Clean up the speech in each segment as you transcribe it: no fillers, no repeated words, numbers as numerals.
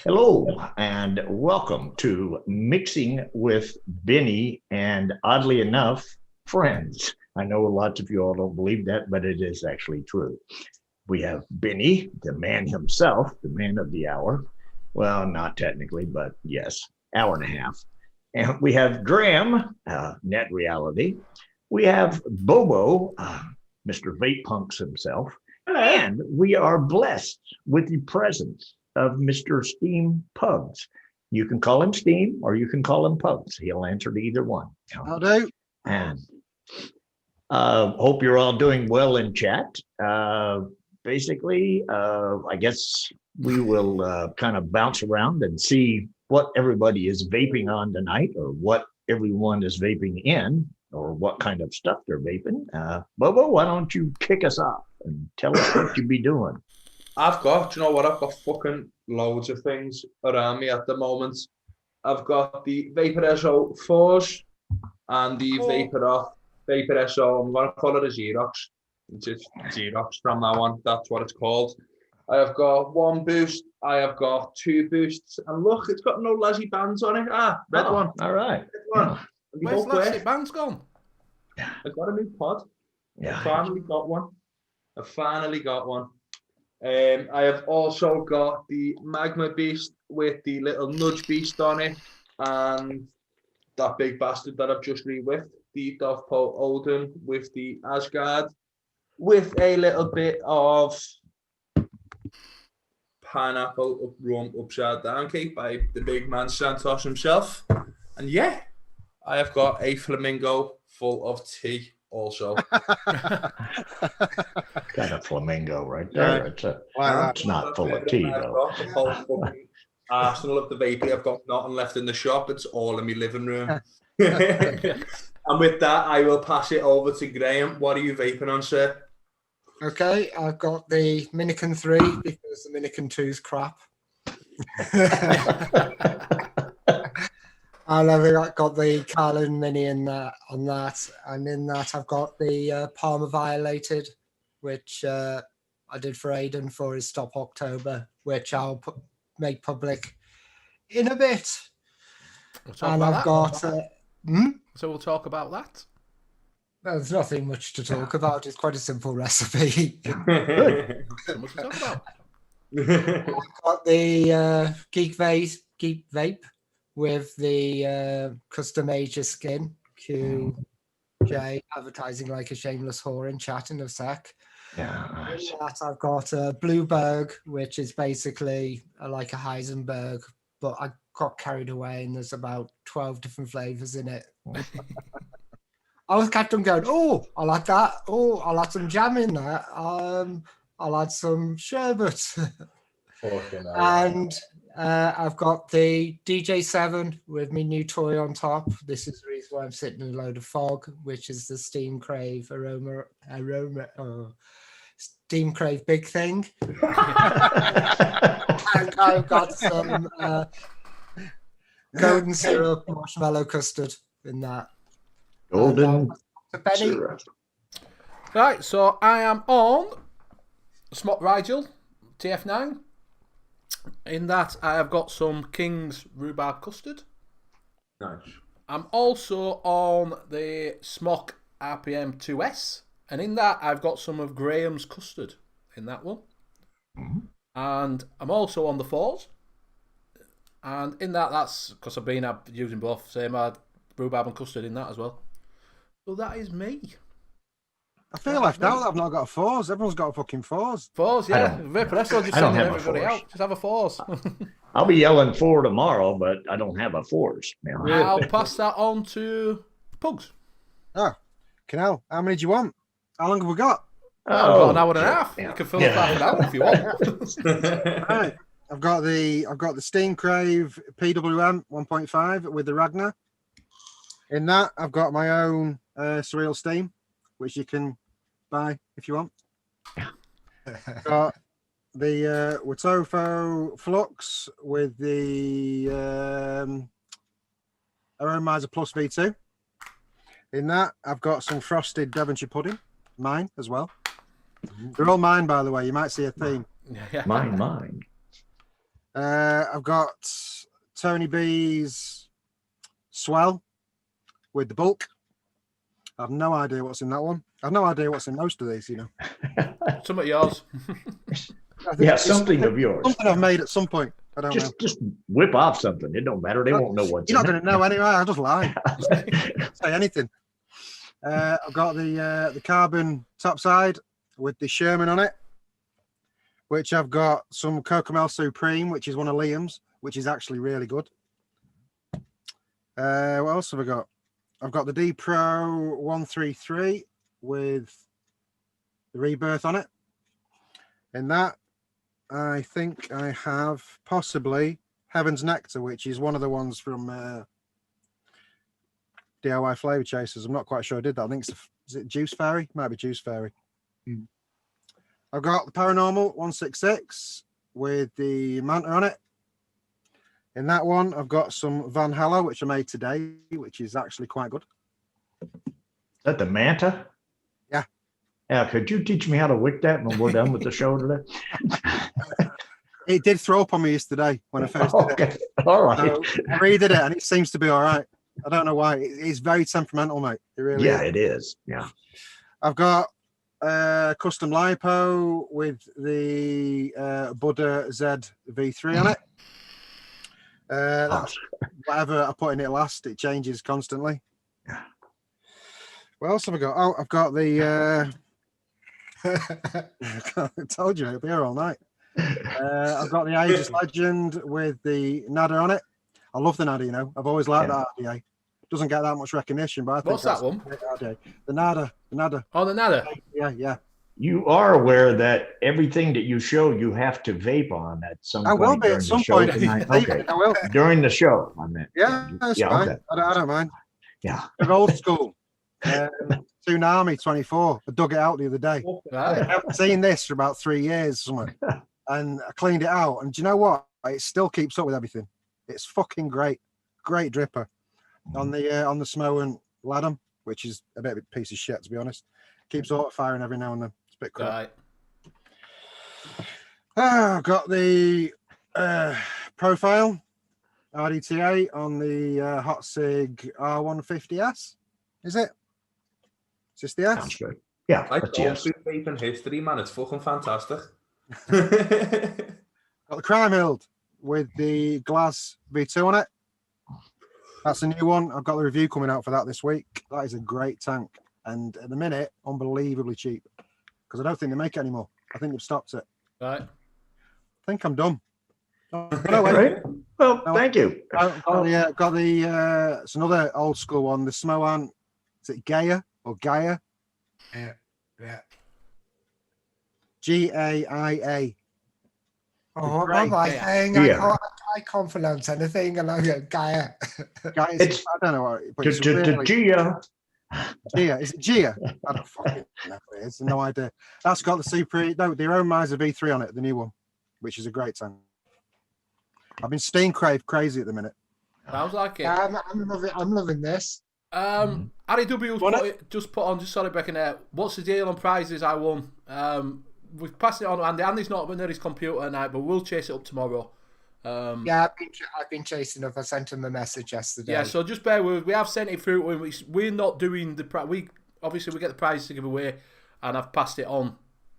Hello and welcome to Mixing with Benny and oddly enough, friends. I know lots of you all don't believe that, but it is actually true. We have Benny, the man himself, the man of the hour. Well, not technically, but yes, hour and a half. And we have Graham, Net Reality. We have Bobo, Mr. Vape Punks himself. And we are blessed with the presence of Mr. Steam Pugs. You can call him Steam or you can call him Pugs. He'll answer to either one. I'll do. And hope you're all doing well in chat. Basically, I guess we will kind of bounce around and see what everybody is vaping on tonight, or what everyone is vaping in, or what kind of stuff they're vaping. Bobo, why don't you kick us off and tell us what you be doing? I've got fucking loads of things around me at the moment. I've got the Vapor SO 4s and the Vapor SO. I'm going to call it a Xerox. It's just Xerox from that one. That's what it's called. I have got one boost. I have got two boosts. And look, it's got no Lassie bands on it. Red one. All right. Red one. Where's Lassie bands gone? I got a new pod. Yeah. I finally got one. I have also got the Magma Beast with the little Nudge Beast on it, and that big bastard that I've just re-whiffed, the Dovepole Odin with the Asgard, with a little bit of pineapple rum upside down cake by the big man Santos himself. And yeah, I have got a flamingo full of tea also. Got a flamingo right there. It's not full of tea, though. I've got the whole fucking arsenal of the vaping. I've got nothing left in the shop. It's all in my living room. And with that, I will pass it over to Graham. What are you vaping on, sir? Okay, I've got the Minikin 3 because the Minikin 2 is crap. And I've got the Carlin Mini on that, and in that I've got the Palmer Violated, which I did for Aidan for his Stop October, which I'll make public in a bit. And I've got. So we'll talk about that. There's nothing much to talk about. It's quite a simple recipe. Good. So much to talk about. I've got the Geek Vape with the custom Asia skin. QJ advertising like a shameless whore in chat in a sec. Yeah. Nice. That I've got a Blueberg, which is basically like a Heisenberg, but I got carried away and there's about 12 different flavors in it. I was kept on going, oh, I'll add that. Oh, I'll add some jam in there. I'll add some sherbet. And I've got the DJ7 with my new toy on top. This is the reason why I'm sitting in a load of fog, which is the Steam Crave Steam Crave Big Thing. And I've got some golden syrup marshmallow custard in that. Golden Benny. Right, so I am on Smok Rigel TF9. In that, I have got some King's Rhubarb Custard. Nice. I'm also on the Smok RPM 2S. And in that, I've got some of Graham's Custard in that one. Mm-hmm. And I'm also on the 4s. And in that, that's because I've been using both. Same, I had rhubarb and custard in that as well. So that is me. I feel left out that I've not got a 4s. Everyone's got a fucking 4s. 4s, yeah. Vaporesso just sending everybody out. Just have a 4s. I'll be yelling 4 tomorrow, but I don't have a 4s. I'll pass that on to Pugs. Oh, Canal. How many do you want? How long have we got? I've got an hour and a half. Yeah. You can fill up half an hour if you want. Right. I've got the Steam Crave PWM 1.5 with the Ragnar. In that, I've got my own Surreal Steam, which you can buy if you want. Got the Watofo Flux with the Aromizer Plus V2. In that, I've got some frosted Devonshire pudding, mine as well. They're all mine, by the way. You might see a theme. Yeah. Mine. I've got Tony B's Swell with the bulk. I have no idea what's in that one. I have no idea what's in most of these, you know. Some of yours. Yeah, something of yours. Something I've made at some point. I don't know. Just whip off something. It don't matter. They won't know what's You're in not going to know anyway. I'll just lie. Say anything. I've got the carbon topside with the Sherman on it, which I've got some Cocomel Supreme, which is one of Liam's, which is actually really good. What else have I got? I've got the D Pro 133 with the Rebirth on it. In that, I think I have possibly Heaven's Nectar, which is one of the ones from DIY Flavor Chasers. I'm not quite sure I did that. I think is it Juice Fairy? Might be Juice Fairy. I've got the Paranormal 166 with the Manta on it. In that one, I've got some Van Hella, which I made today, which is actually quite good. Is that the Manta? Yeah. Yeah, could you teach me how to wick that when we're done with the show today? It did throw up on me yesterday when I first did it. All right. So I redid it and it seems to be all right. I don't know why. It's very temperamental, mate. It really is. It is. Yeah. I've got custom lipo with the Buddha Z V3 on it. That's whatever I put in it last, it changes constantly. What else have I got? Oh, I've got the I told you it'll be here all night. I've got the Aegis Legend with the Nada on it. I love the Nada, you know. I've always liked that RDA. Doesn't get that much recognition, but I think what's that one? The Nada. Oh, the Nada. Yeah. You are aware that everything that you show, you have to vape on at some point. I will be at some point. Okay. I will. During the show, I meant. Yeah, that's fine. Okay. I don't mind. Yeah. Old school. Tsunami 24. I dug it out the other day. Right. I haven't seen this for about 3 years somewhere. And I cleaned it out. And do you know what? It still keeps up with everything. It's fucking great. Great dripper. On the Smo and Ladham, which is a bit of a piece of shit, to be honest. Keeps auto firing every now and then. It's a bit crap. Right. I've got the profile RDTA on the Hot Sig R150S. Is it? Is this the S? Sounds good. Yeah. I that's don't yes. do vaping history, man. It's fucking fantastic. Got the Crime Hild with the Glass V2 on it. That's a new one. I've got the review coming out for that this week. That is a great tank. And at the minute, unbelievably cheap. Because I don't think they make it anymore. I think they've stopped it. Right. I think I'm done. Oh, Right. Well, thank you. Got the it's another old school one. The Smoan. Is it Gaia or Gaia? Yeah. GAIA. Oh, what Great. am I saying? Yeah. I can't pronounce anything. And I go, Gaia. It's, I don't know what. But it's To really, Gia. Gia. Is it Gia? I don't fucking know. It's no idea. That's got the Super. No, the Aero Miser V3 on it, the new one, which is a great tank. I've been Steam Crave crazy at the minute. Sounds like it. Yeah, I'm loving this. Harry W just put on, just sorry, Beckham there. What's the deal on prizes I won? We've passed it on to Andy. Andy's not been at his computer tonight, but we'll chase it up tomorrow. Yeah, I've been chasing up. I sent him a message yesterday. Yeah, so just bear with us. We have sent it through to him. We're not doing the we get the prizes to give away, and I've passed it on.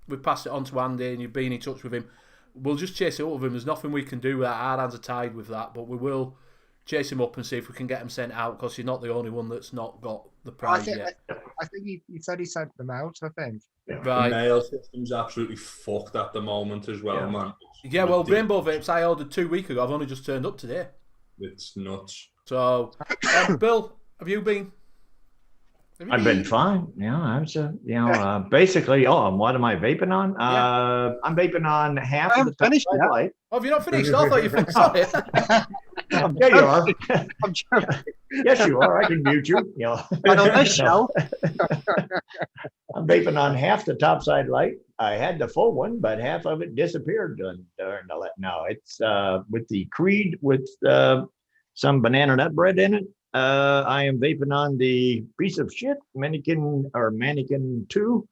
We've passed it on to Andy, and you've been in touch with him. We'll just chase it up with him. There's nothing we can do with that. Our hands are tied with that, but we will chase him up and see if we can get him sent out, because he's not the only one that's not got the prize yet. I think he said he sent them out, I think. Right. The mail system's absolutely fucked at the moment as well, man. Yeah, well, Rainbow Vapes I ordered 2 weeks ago. I've only just turned up today. It's nuts. So, Bill, have you been? I've been fine. Yeah, I was, basically. Oh, and what am I vaping on? I'm vaping on half of the finished top light. Oh, have you not finished? I thought you finished. Sorry. There you are. I'm joking. Yes, you are. I can mute you. But on this show, I'm vaping on half the topside light. I had the full one, but half of it disappeared during the light. No, it's with the Creed with some banana nut bread in it. I am vaping on the piece of shit Mannequin 2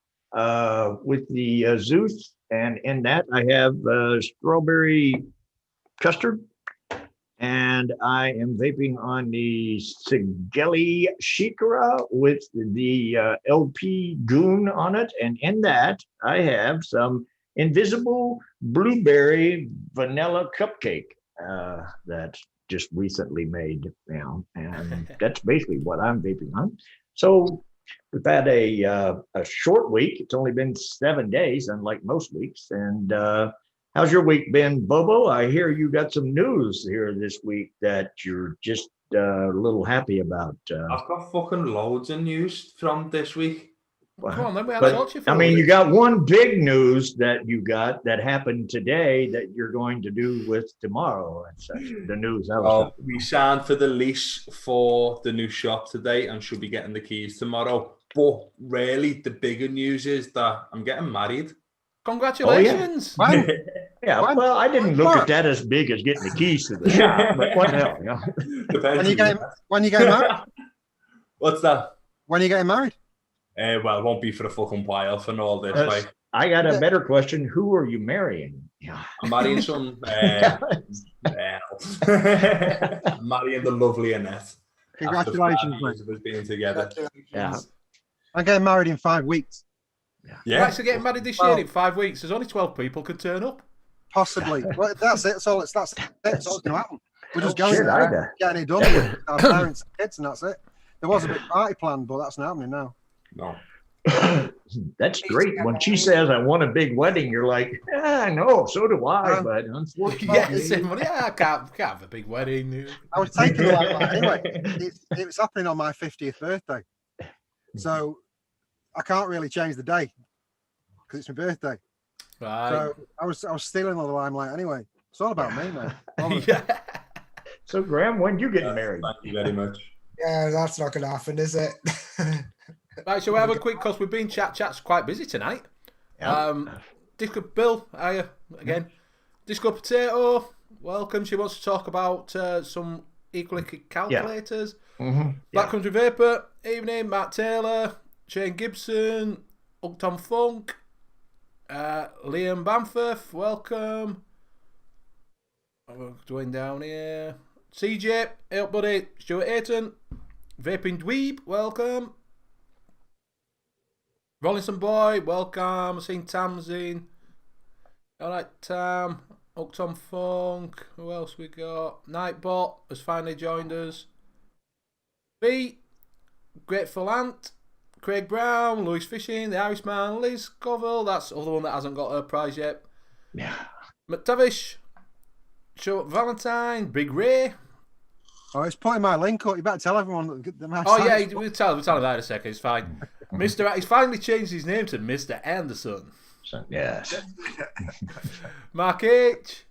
with the Zeus, and in that I have strawberry custard. And I am vaping on the Sigeli Shikara with the LP Goon on it. And in that, I have some Invisible Blueberry Vanilla Cupcake that just recently made. And that's basically what I'm vaping on. So we've had a short week. It's only been 7 days, unlike most weeks. And how's your week been, Bobo? I hear you got some news here this week that you're just a little happy about. I've got fucking loads of news from this week. Come on, then we haven't talked to you for I a mean, week. you got one big news that you got that happened today that you're going to do with tomorrow and such. The news. We signed for the lease for the new shop today and should be getting the keys tomorrow. But really, the bigger news is that I'm getting married. Congratulations. When? Yeah, When? well, I didn't look at that as big as getting the keys to the shop, but what the hell? Yeah. When you getting married? What's that? When are you getting married? Well, it won't be for a fucking while for all this. Like, I got a better question. Who are you marrying? Yeah. I'm marrying some. I'm marrying the lovely Annette. Congratulations, mate. Of us being together. Yeah. I'm getting married in 5 weeks. Yeah. Right, so getting married this year in 5 weeks. There's only 12 people could turn up. Possibly. Well, that's it. That's all it's going to happen. We're just going Shit, there, getting it done with our parents and kids, and that's it. There was a big party planned, but that's not happening now. No. That's great. When she says, I want a big wedding, you're like, no, so do I. But unfortunately, I can't have a big wedding. I was taking it like that anyway. It was happening on my 50th birthday. So I can't really change the day because it's my birthday. Right. So I was stealing all the limelight anyway. It's all about me, man. Yeah. So, Graham, when you get married? Thank you very much. Yeah, that's not going to happen, is it? Right, so we have a quick, because we've been chat's quite busy tonight. Yeah. Disco Bill, again. Disco Potato, welcome. She wants to talk about some equally calculators. Mm-hmm. Black Country Vapor, evening. Matt Taylor, Shane Gibson, Tom Funk, Liam Bamforth, welcome. I'm going down here. CJ, hey up, buddy. Stuart Ayton, Vaping Dweeb, welcome. Rollinson Boy, welcome. I've seen Tamzin. All right, Tam. Tom Funk. Who else we got? Nightbot has finally joined us. B. Grateful Ant. Craig Brown. Louis Fishing. The Irishman. Liz Covell. That's the other one that hasn't got her prize yet. Yeah. McTavish. Show Up Valentine. Big Ray. Oh, it's putting my link up. You better tell everyone. We'll tell him that in a second. It's fine. He's finally changed his name to Mr. Anderson. Yes. Mark H.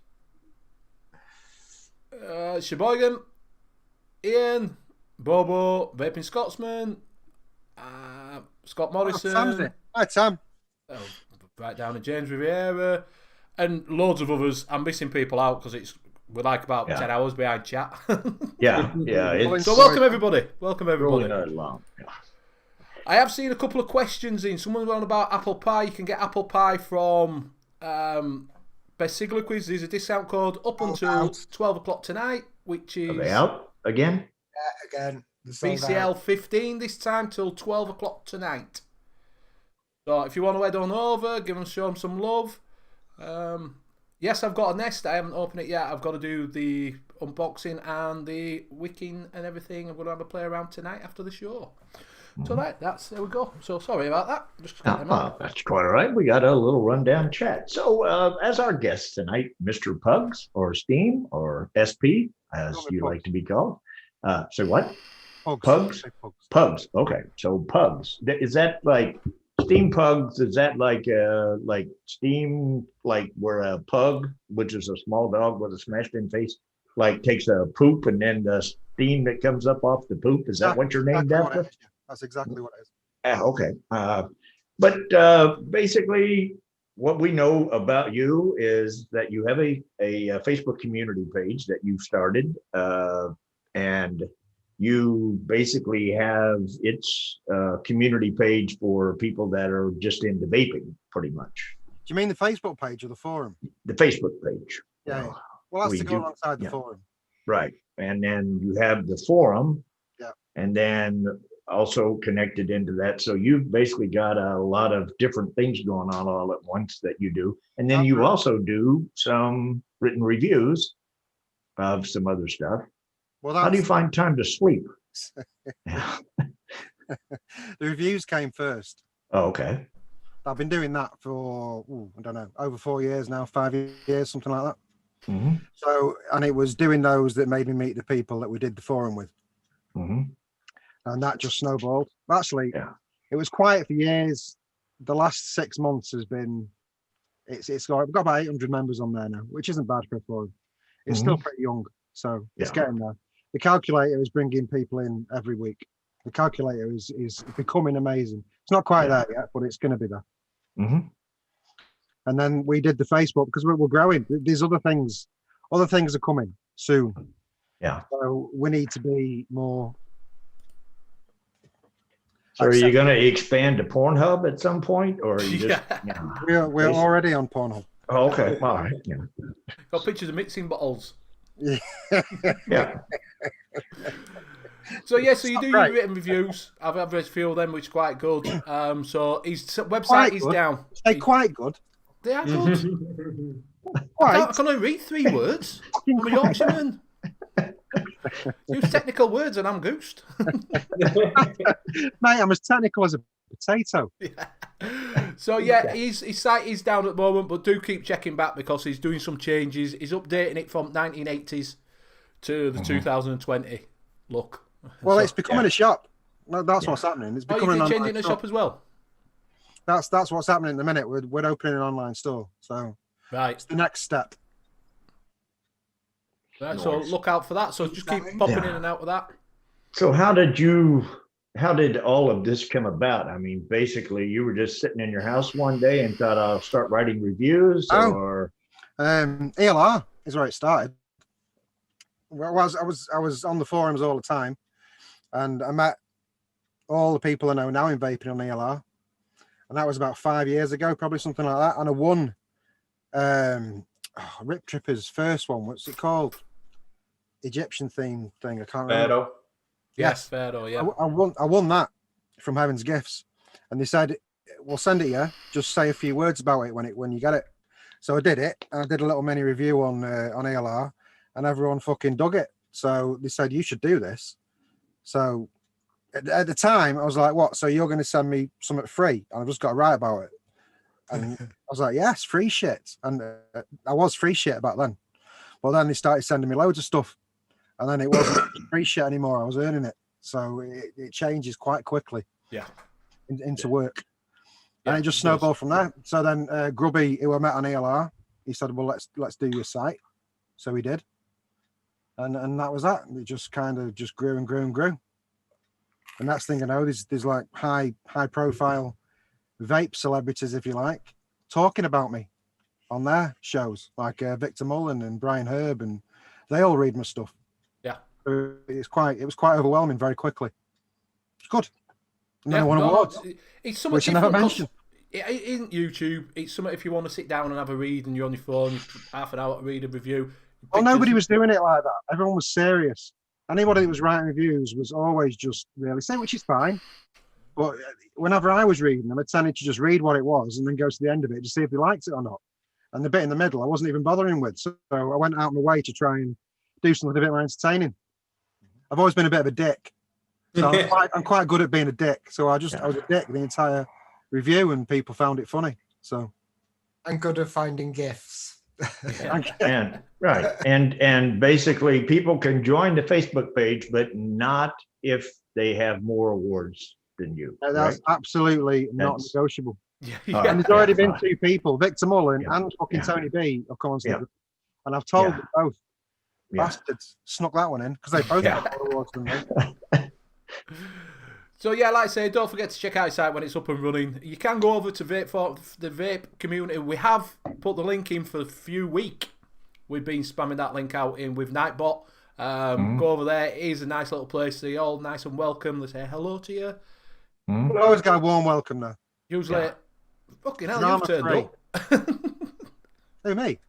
Sheboygan. Ian. Bobo. Vaping Scotsman. Scott Morrison. Hi, Tam. Right down to James Riviera. And loads of others. I'm missing people out because we're like about 10 hours behind chat. Yeah. So welcome everybody. Welcome everybody. Rolling along. Yeah. I have seen a couple of questions in. Someone's on about apple pie. You can get apple pie from Best Cigar Liquids. There's a discount code up until 12 o'clock tonight, which is... Are they out again? Yeah, again. BCL 15 this time till 12 o'clock tonight. So if you want to head on over, show them some love. Yes, I've got a nest. I haven't opened it yet. I've got to do the unboxing and the wicking and everything. I'm going to have a play around tonight after the show. So there we go. So sorry about that. That's quite all right. We got a little rundown chat. So as our guest tonight, Mr. Pugs or Steam or SP, as you like to be called. So what? Pugs? Pugs. Okay. So Pugs. Is that like Steampugs? Is that like Steam, like where a pug, which is a small dog with a smashed in face, like takes a poop and then the steam that comes up off the poop? Is that what you're named after? That's exactly what it is. Okay. But basically, what we know about you is that you have a Facebook community page that you've started, and you basically have its community page for people that are just into vaping, pretty much. Do you mean the Facebook page or the forum? The Facebook page. Yeah. Well, that's We to go do- alongside the yeah. forum. Right. And then you have the forum. Yeah. And then also connected into that. So you've basically got a lot of different things going on all at once that you do. And then you also do some written reviews of some other stuff. Well, How do you that's find time to sleep? Yeah. the reviews came first. Oh, okay. I've been doing that for I don't know, over 4 years now, 5 years, something like that. hmm So, and it was doing those that made me meet the people that we did the forum with, hmm and that just snowballed. Actually, Yeah. it was quiet for years. The last 6 months has been, it's got, we've got about 800 members on there now, which isn't bad for a forum. It's still pretty young, so it's Yeah. getting there. The calculator is bringing people in every week. The calculator is becoming amazing. It's not quite Yeah. there yet, but it's going to be there. hmm And then we did the Facebook because we're growing. There's other things are coming soon. Yeah. So we need to be more. So are you going to expand to Pornhub at some point, or are you just? Yeah. Yeah. We're already on Pornhub. Oh, okay. All right. Yeah. Got pictures of mixing bottles. Yeah. So yeah, so you do Right. your written reviews. I've read a few of them, which is quite good. So his website Quite is good. down. Say quite good. They are good. I Quite. can only read 3 words. I'm a Yorkshireman. Use technical words and I'm goosed. Mate, I'm as technical as a potato. So yeah, his site is down at the moment, but do keep checking back because he's doing some changes. He's updating it from 1980s to the 2020 look. Well, So- it's becoming a shop. Well, that's what's happening. It's Oh, becoming you an can change online it in the store. shop as well. That's what's happening at the minute. We're opening an online store, so Right. it's the next step. Right, so Nice. look out for that. So just keep popping in and out of that. So how did all of this come about? I mean, basically you were just sitting in your house one day and thought I'll start writing reviews or ELR is where it started. Well, I was on the forums all the time, and I met all the people I know now in vaping on ELR, and that was about 5 years ago, probably something like that. And I won Rip Tripper's first one. What's it called? Egyptian theme thing. I can't remember. Pharaoh. Yes. Pharaoh, yeah. I won that from Heaven's Gifts, and they said, "We'll send it you. Just say a few words about it when you get it." So I did it. And I did a little mini review on ALR, and everyone fucking dug it. So they said you should do this. So at the time, I was like, "What? So you're going to send me something free?" And I've just got to write about it. And I was like, "Yes, free shit." And I was free shit back then. But then they started sending me loads of stuff. And then it wasn't free shit anymore. I was earning it. So it changes quite quickly. Yeah. Into work. Yeah, And it just it does. snowballed from there. So then Grubby, who I met on ELR, he said, "Well, let's do your site." So we did. And that was that. It just kind of just grew and grew and grew. And next thing I know, there's like high profile vape celebrities, if you like, talking about me on their shows, like Victor Mullen and Brian Herb, and they all read my stuff. Yeah. It was quite overwhelming very quickly. It's good. And then I won no, awards, it's something which I never different 'cause mentioned. it isn't YouTube. It's something if you want to sit down and have a read and you're on your phone, half an hour to read a review. Well, nobody was doing it like that. Everyone was serious. Anybody that was writing reviews was always just really saying, which is fine. But whenever I was reading them, I tended to just read what it was and then go to the end of it to see if they liked it or not. And the bit in the middle, I wasn't even bothering with. So I went out of my way to try and do something a bit more entertaining. I've always been a bit of a dick. So I'm quite good at being a dick. So I was a dick the entire review and people found it funny. So I'm good at finding gifts. and right. And basically people can join the Facebook page, but not if they have more awards than you. that's right? absolutely not That's- negotiable. Yeah, All And right. there's already been fine. 2 people, Victor Mullen Yeah. and fucking Yeah. Tony B, have come on stage. Yeah. And I've told Yeah. them both, Yeah. bastards, snuck that one in because they both Yeah. got more awards than me. So yeah, like I say, don't forget to check out his site when it's up and running. You can go over to Vape for the vape community. We have put the link in for a few weeks. We've been spamming that link out in with Nightbot. Go over there. It is a nice little place. They're all nice and welcome. They say hello to you. Hmm? I always get a warm welcome now. Usually, Yeah. fucking hell, Drama you've turned free. up. Who, me?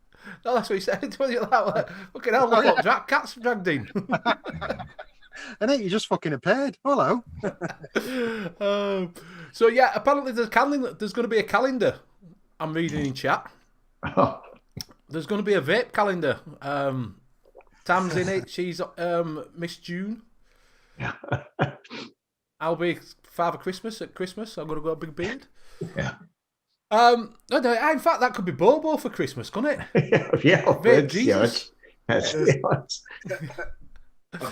Oh, that's what he said. Fucking hell, look what cats dragged in. And then you just fucking appeared. Hello. So yeah, apparently there's going to be a calendar. I'm reading in chat. There's going to be a vape calendar. Tam's in it. She's Miss June. I'll be Father Christmas at Christmas. I'm going to go a big beard. Yeah. In fact, that could be Bobo for Christmas, couldn't it? Yeah. Vape Jesus. I've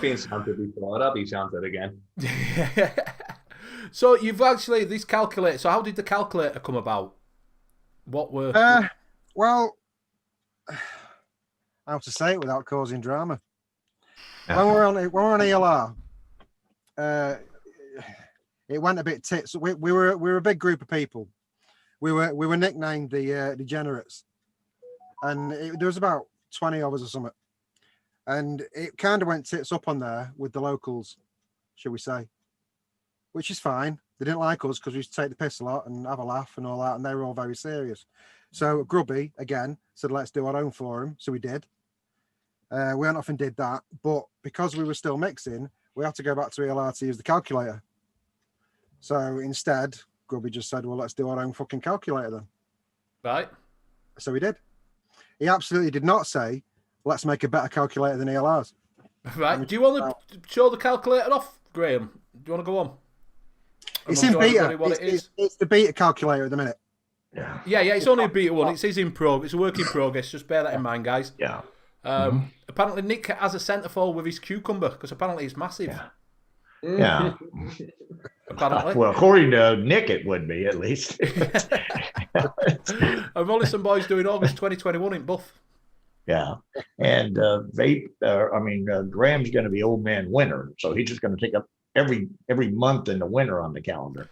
been Santa before. I'll be Santa again. So you've actually this calculator. So how did the calculator come about? What were? Well, how to say it without causing drama? When we're on ELR, it went a bit tits. We were a big group of people. We were nicknamed the Degenerates, and there was about 20 of us or something. And it kind of went tits up on there with the locals, shall we say, which is fine. They didn't like us because we used to take the piss a lot and have a laugh and all that, and they were all very serious. So Grubby, again, said, let's do our own forum. So we did. We went off and did that. But because we were still mixing, we had to go back to ELR to use the calculator. So instead, Grubby just said, well, let's do our own fucking calculator then. Right. So we did. He absolutely did not say, let's make a better calculator than ELR's. Right. Do you want to show the calculator off, Graham? Do you want to go on? It's in beta. It's the beta calculator at the minute. Yeah. It's only a beta one. It says in progress. It's a work in progress. Just bear that in mind, guys. Yeah. Apparently, Nick has a centerfold with his cucumber because apparently it's massive. Yeah. Apparently. Well, according to Nick, it would be at least. And Rollison Boys doing August 2021 in Buff. Yeah. And Graham's going to be old man winter, so he's just going to take up every month in the winter on the calendar.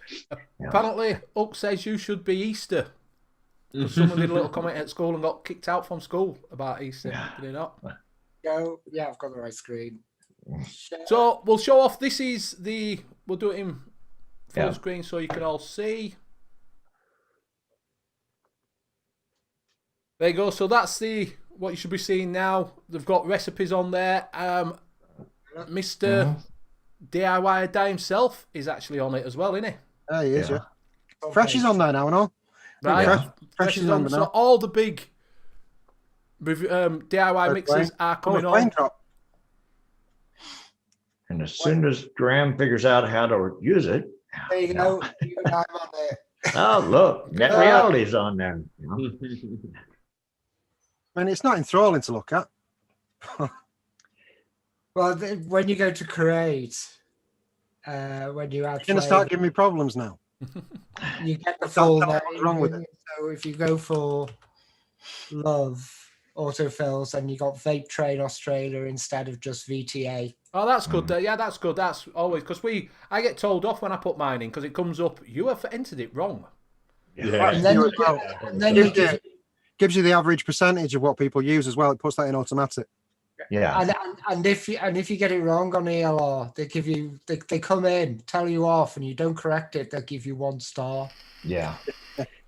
Apparently, Uck says you should be Easter. Someone did a little comment at school and got kicked out from school about Easter. Did he not? Yeah, I've got the right screen. So we'll show off. We'll do it in full screen so you can all see. There you go. So that's what you should be seeing now. They've got recipes on there. Mr. DIY Day himself is actually on it as well, isn't he? Yeah, he is, yeah. Fresh is on there now and all. Right. Fresh is on. So all the big DIY mixes are coming on. And as soon as Graham figures out how to use it. There you go. You and I'm on there. Oh, look. Net Reality's on there. I mean, it's not enthralling to look at. Well, when you go to create, when you add, you're gonna start giving me problems now. You get the full name. What's wrong with it? So if you go for Love autofills, and you got Vape Train Australia instead of just VTA. Oh, that's good. Yeah, that's good. That's always because I get told off when I put mine in because it comes up. You have entered it wrong. Yeah. And then you gives you the average percentage of what people use as well. It puts that in automatic. Yeah. And if you get it wrong on ELR, they come in, tell you off, and you don't correct it, they'll give you 1 star. Yeah.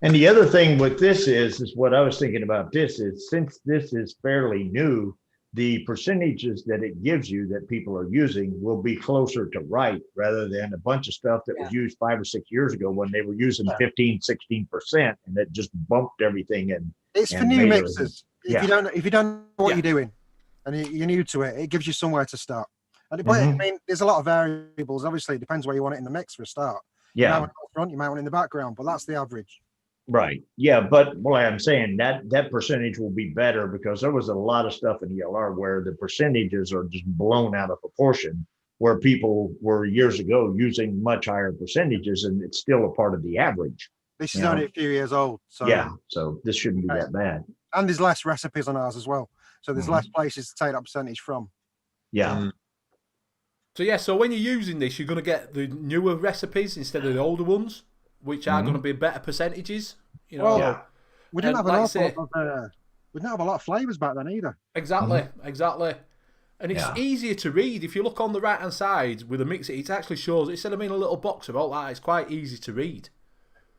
And the other thing with this is what I was thinking about this is, since this is fairly new, the percentages that it gives you that people are using will be closer to right rather than a bunch of stuff that was used 5 or 6 years ago when they were using 15, 16%, and it just bumped everything. And it's for new mixers. If you don't know what you're doing and you're new to it, it gives you somewhere to start. And I mean, there's a lot of variables. Obviously, it depends where you want it in the mix for a start. Yeah. You might want it up front, you might want it in the background, but that's the average. Right. Yeah. But what I'm saying, that percentage will be better because there was a lot of stuff in ELR where the percentages are just blown out of proportion, where people were years ago using much higher percentages, and it's still a part of the average. This is only a few years old. So so this shouldn't be that bad. And there's less recipes on ours as well. So there's less places to take that percentage from. Yeah. So when you're using this, you're going to get the newer recipes instead of the older ones, which are going to be better percentages. You know, we didn't have we didn't have a lot of flavors back then either. Exactly. And it's easier to read if you look on the right hand side with a mixer. It actually shows instead of being a little box of all that, it's quite easy to read.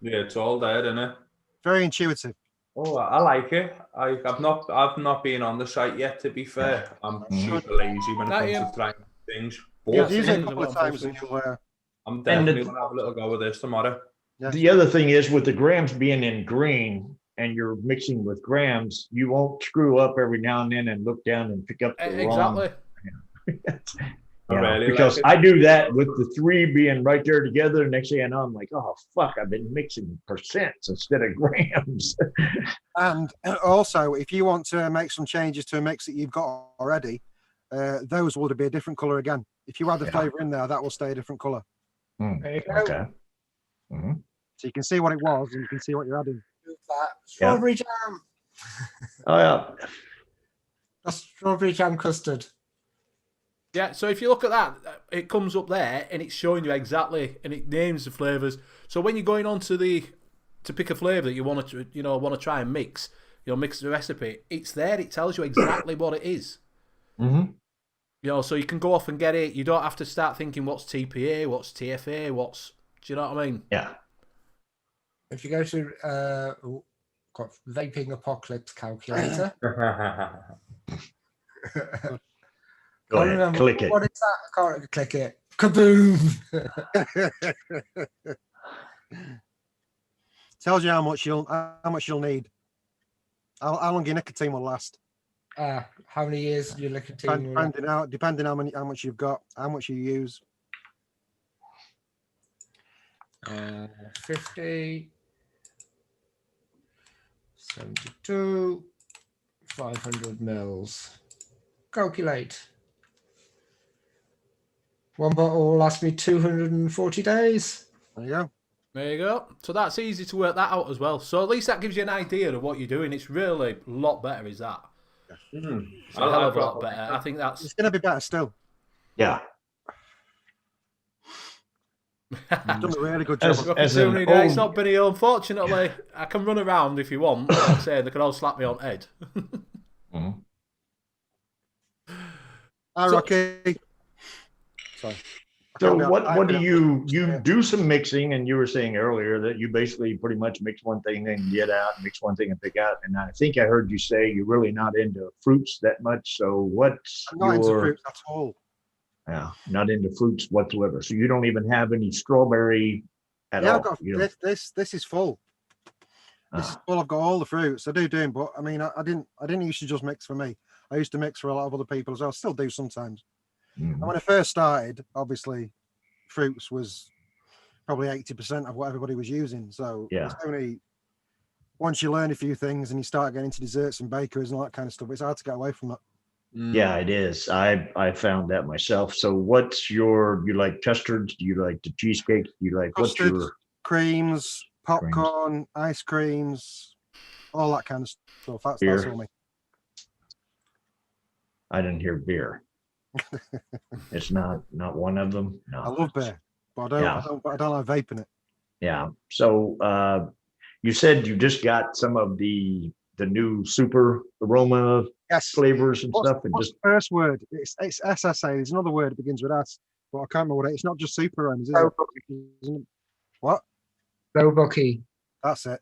Yeah, it's all there, isn't it? Very intuitive. Oh, I like it. I've not been on the site yet. To be fair, I'm super lazy when it Not comes you. to trying things. Yeah, But Use it a same as couple of what I'm times and you'll. I'm definitely gonna have a little go with this tomorrow. Yeah. The other thing is with the grams being in green and you're mixing with grams, you won't screw up every now and then and look down and pick up the Exactly. I really because like it. I do that with the 3 being right there together. Next thing I know, I'm like, oh fuck, I've been mixing percents instead of grams. And also, if you want to make some changes to a mix that you've got already, those will be a different color again. If you add the flavor in there, that will stay a different color. There you go. Okay. Mhm. So you can see what it was and you can see what you're adding. Move that. Strawberry jam. Oh yeah. That's strawberry jam custard. Yeah, so if you look at that, it comes up there and it's showing you exactly, and it names the flavors. So when you're going on to pick a flavor that you want to try and mix, mix the recipe, it's there. It tells you exactly what it is. Mm-hmm. So you can go off and get it. You don't have to start thinking what's TPA, what's TFA, do you know what I mean? Yeah. If you go to vaping apocalypse calculator. Go ahead. Click it. What is that? I can't click it. Kaboom! Tells you how much you'll need. How long your nicotine will last. How many years your nicotine? Depending how much you've got, how much you use. 50, 72, 500 mils. Calculate. One bottle will last me 240 days. There you go. There you go. So that's easy to work that out as well. So at least that gives you an idea of what you're doing. It's really a lot better, is that? It's a hell of a lot better. I think that's... It's going to be better still. Yeah. You've done a really good job. It's not Benny. Unfortunately, I can run around if you want. Like I say, they can all slap me on the head. Mhm. Hi, Rocky. Sorry. So what do you do some mixing, and you were saying earlier that you basically pretty much mix one thing and get out, mix one thing and pick out. And I think I heard you say you're really not into fruits that much. So what's I'm not into fruits at all. Yeah, not into fruits whatsoever. So you don't even have any strawberry at all. I've got this is full. This is full. I've got all the fruits. I do, but I mean, I didn't used to just mix for me. I used to mix for a lot of other people as well. I still do sometimes. Mhm. And when I first started, obviously, fruits was probably 80% of what everybody was using. So it's only once you learn a few things and you start getting into desserts and bakeries and all that kind of stuff, it's hard to get away from that. Yeah, it is. I found that myself. So what's you like custards? Do you like the cheesecake? Do you like Custard, what's your creams, popcorn, ice creams, all that kind of stuff. That's all me. I didn't hear beer. It's not one of them. No. I love beer, but I don't like vaping it. Yeah. So you said you just got some of the new super aroma flavors and stuff. And what's the first word? It's SSA. There's another word that begins with S, but I can't remember what it is. It's not just super aromas, is it? What? Robucky. That's it.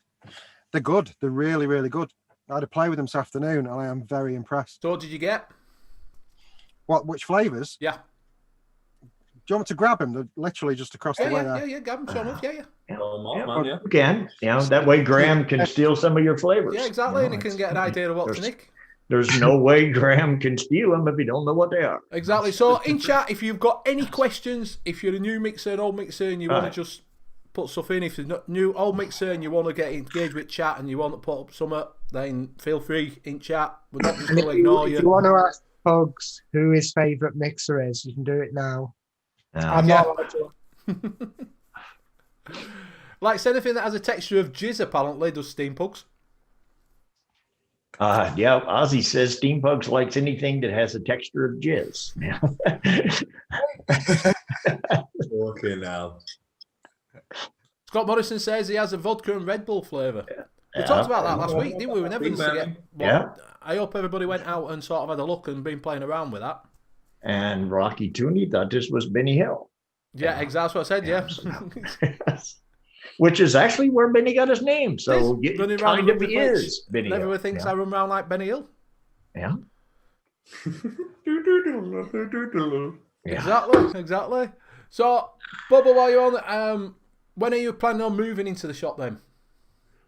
They're good. They're really, really good. I had a play with them this afternoon, and I am very impressed. So what did you get? Which flavors? Yeah. Do you want me to grab them? They're literally just across the way there. Yeah, grab them, enough. Yeah. You can. That way Graham can steal some of your flavors. Yeah, exactly, and he can get an idea of what to nick. There's no way Graham can steal them if you don't know what they are. Exactly. So in chat, if you've got any questions, if you're a new mixer, an old mixer, and you want to just put stuff in, if you're not new, old mixer, and you want to get engaged with chat and you want to put up something, then feel free in chat. We're not just going to ignore you. If you want to ask Pugs who his favourite mixer is, you can do it now. I'm not allowed to. Like anything that has a texture of jizz, apparently, does Steampugs. Yeah, Ozzy says Steampugs likes anything that has a texture of jizz. Okay, now. Scott Morrison says he has a vodka and Red Bull flavour. We talked about that last week, didn't we? We never used to get. Yeah. I hope everybody went out and sort of had a look and been playing around with that. And Rocky Tooney thought this was Benny Hill. Yeah, exactly what I said. Yeah. which is actually where Benny got his name. So Running it around kind the of rugby pitch. is Benny Hill. Everyone thinks I run around like Benny Hill. Yeah. Exactly. So, Bubba, while you're on, when are you planning on moving into the shop then?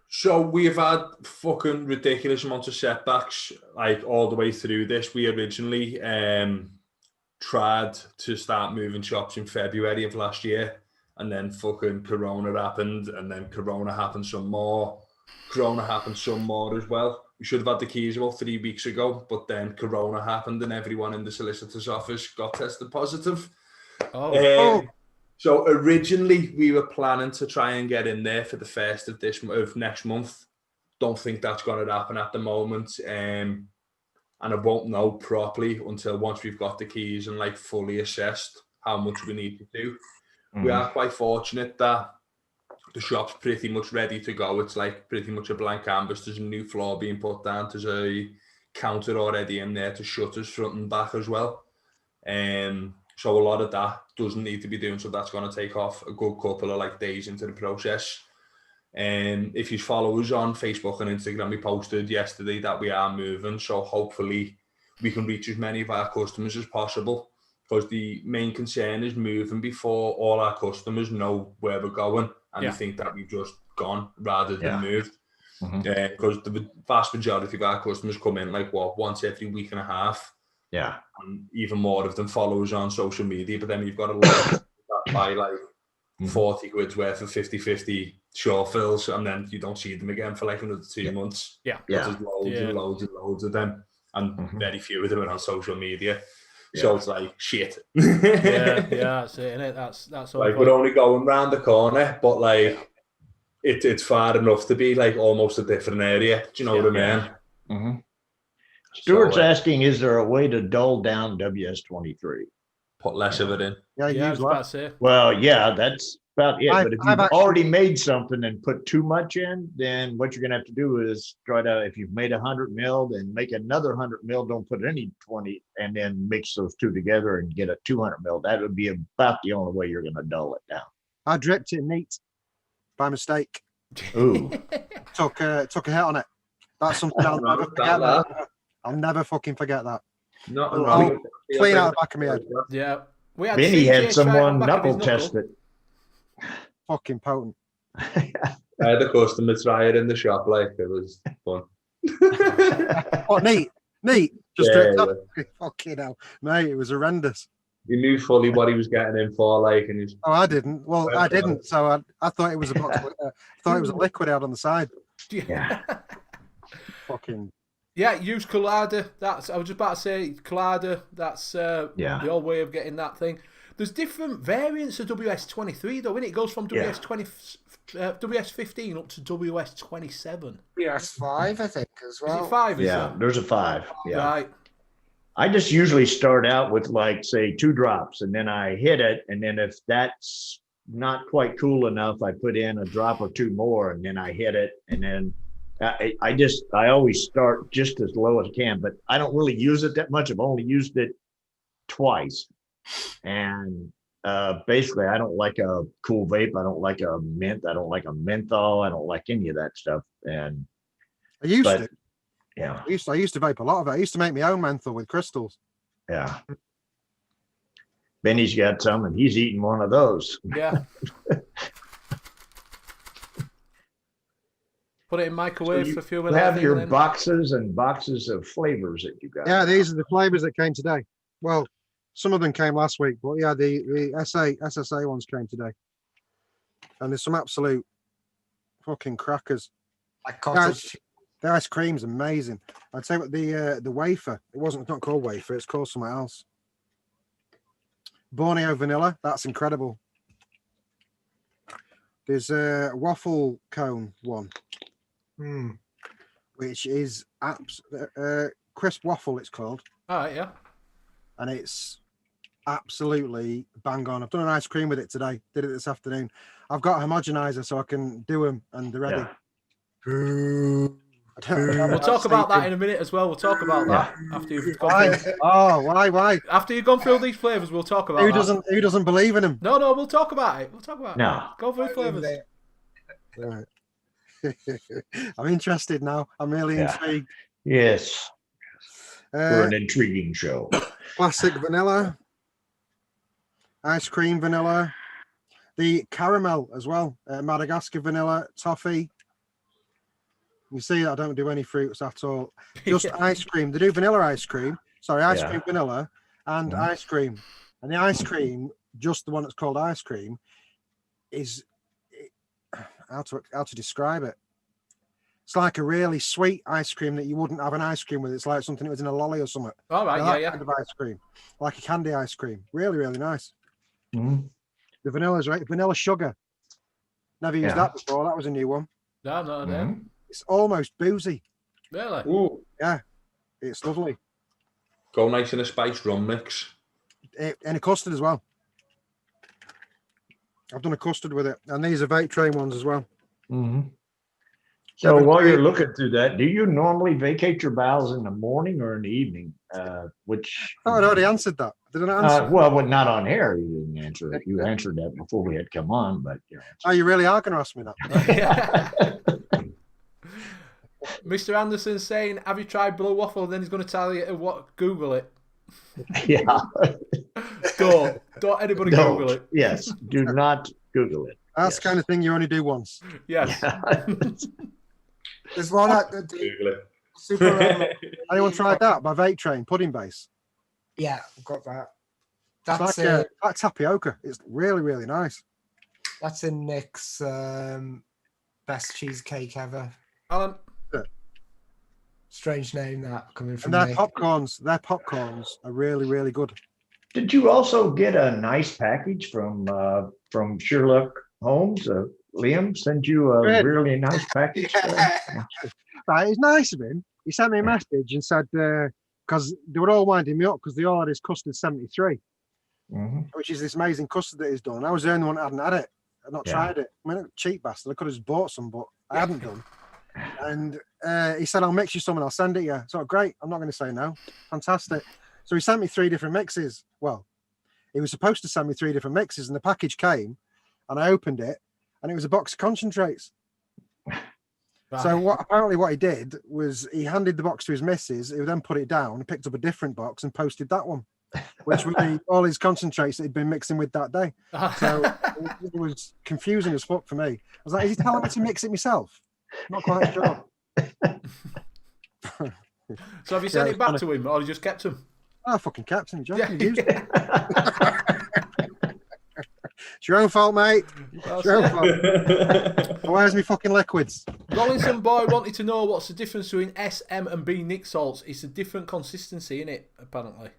So we've had fucking ridiculous amounts of setbacks, like all the way through this. We originally tried to start moving shops in February of last year, and then fucking Corona happened, and then Corona happened some more. Corona happened some more as well. We should have had the keys about 3 weeks ago, but then Corona happened and everyone in the solicitor's office got tested positive. So originally we were planning to try and get in there for the first of next month. Don't think that's going to happen at the moment. And I won't know properly until once we've got the keys and like fully assessed how much we need to do. We are quite fortunate that the shop's pretty much ready to go. It's like pretty much a blank canvas. There's a new floor being put down. There's a counter already in there to shutters front and back as well. So a lot of that doesn't need to be doing. So that's going to take off a good couple of like days into the process. If you follow us on Facebook and Instagram, we posted yesterday that we are moving. So hopefully we can reach as many of our customers as possible, because the main concern is moving before all our customers know where we're going and they think that we've just gone rather than moved. Because the vast majority of our customers come in like once every week and a half. Yeah. And even more of them follow us on social media, but then you've got a lot that buy like 40 quid's worth of 50-50 short fills, and then you don't see them again for like another 2 months. There's loads and loads of them, and very few of them are on social media. So it's like shit. That's it, innit? That's all. Like we're only going round the corner, but like it's far enough to be like almost a different area. Do you know what I mean? Stuart's asking, is there a way to dull down WS-23? Put less of it in. I was about to say. Well, yeah, that's about it. But if you've already made something and put too much in, then what you're going to have to do is try to, if you've made 100 mil, then make another 100 mil, don't put any 20, and then mix those two together and get a 200 mil. That would be about the only way you're going to dull it down. I dripped it neat by mistake. Ooh. Took a hit on it. That's something I'll never forget. I'll never fucking forget that. Not clean out the back of my head. Yeah. Benny had someone knuckle test it. Fucking potent. I had a customer try it in the shop, like it was fun. Neat. Just dripped up. Fucking hell. Mate, it was horrendous. You knew fully what he was getting in for, like, and he's. Oh, I didn't. Well, I didn't. So I thought it was a box. I thought it was a liquid out on the side. Yeah. Fucking. Yeah, use Collada. I was just about to say Collada. That's the old way of getting that thing. There's different variants of WS-23 though, innit? It goes from WS-15 up to WS-27. WS-5, I think, as well. Is it 5? There's a 5. Yeah. Right. I just usually start out with like, say, 2 drops, and then I hit it, and then if that's not quite cool enough, I put in a drop or 2 more, and then I hit it, and then I always start just as low as I can, but I don't really use it that much. I've only used it twice. And basically, I don't like a cool vape. I don't like a mint. I don't like a menthol. I don't like any of that stuff. And I used to. Yeah. I used to vape a lot of it. I used to make my own menthol with crystals. Yeah. Benny's got some, and he's eating one of those. Yeah. Put it in microwave for a few minutes. You have your boxes and boxes of flavors that you got. Yeah, these are the flavors that came today. Well, some of them came last week, but yeah, the SSA ones came today. And there's some absolute fucking crackers. Like cottage. The ice cream's amazing. I'd say what the wafer, it's not called wafer, it's called something else. Borneo vanilla, that's incredible. There's a waffle cone one, which is crisp waffle, it's called. All right, yeah. And it's absolutely bang on. I've done an ice cream with it today. Did it this afternoon. I've got a homogenizer so I can do them and they're ready. Yeah. We'll talk about that in a minute as well. We'll talk about that after you've gone through. Why? After you've gone through these flavors, we'll talk about Who doesn't believe in him? No, we'll talk about it. We'll talk about it. Go through flavors. Right. I'm interested now. I'm really Yeah. intrigued. Yes, for Uh, an intriguing show. classic vanilla, ice cream vanilla, the caramel as well, Madagascar vanilla, toffee. You see, I don't do any fruits at all. Just Yeah. ice cream. They do vanilla ice cream. Sorry, ice Yeah. cream vanilla and Mhm. ice cream. And the ice cream, just the one that's called ice cream, is how to describe it. It's like a really sweet ice cream that you wouldn't have an ice cream with. It's like something that was in a lolly or something. All right, That yeah. kind of ice cream, like a candy ice cream. Really, really nice. Mhm. The vanilla's right. Vanilla sugar. Never used Yeah. that before. That was a new one. No, no. Mhm. It's almost boozy. Really? Ooh, It's lovely. go nice in a spiced rum mix. And a custard as well. I've done a custard with it. And these are vape train ones as well. Mhm. So Devon while you're Creek. looking through that, do you normally vacate your bowels in the morning or in the evening? Which, Oh, I'd already answered that. Didn't I answer? well, not on air. You didn't answer it. You answered that before we had come on, but you Oh, you really are going to ask me that? Mr. Anderson's saying, have you tried blue waffle? Then he's going to tell you what. Google it. yeah. Don't anybody Don't. Google it. Yes. Do not Google it. That's Yes. the kind of thing you only do once. Yes. Yeah. There's one at the Google it. Super. Anyone tried that by Vape Train pudding base? Yeah, I've got that. It's That's like tapioca. It's really, really nice. that's in Nick's best cheesecake ever. Alan, Strange name that coming from And their Nick. popcorns are really, really good. Did you also get a nice package from Sherlock Holmes? Liam sent you a Good. really nice package. Right, it's nice of him. He sent me a message and said, because they were all winding me up because they all had his custard 73, Mhm. which is this amazing custard that he's done. I was the only one that hadn't had it. I'd not Yeah. tried it. I mean, I'm a cheap bastard. I could have just bought some, but I hadn't done. And he said, I'll mix you some and I'll send it you. So great. I'm not going to say no. Fantastic. So he sent me 3 different mixes. Well, he was supposed to send me 3 different mixes and the package came and I opened it and it was a box of concentrates. So apparently what he did was he handed the box to his missus, who then put it down and picked up a different box and posted that one, which was all his concentrates that he'd been mixing with that day. So it was confusing as fuck for me. I was like, is he telling me to mix it myself? Not quite sure. So have you sent Yeah, it back to him or you just kept him? I fucking kept him, John. Yeah. You used it. It's your own fault, mate. It's your own fault. Where's me fucking liquids? Rollinson Boy wanted to know what's the difference between S, M and B Nick salts. It's a different consistency in it, apparently.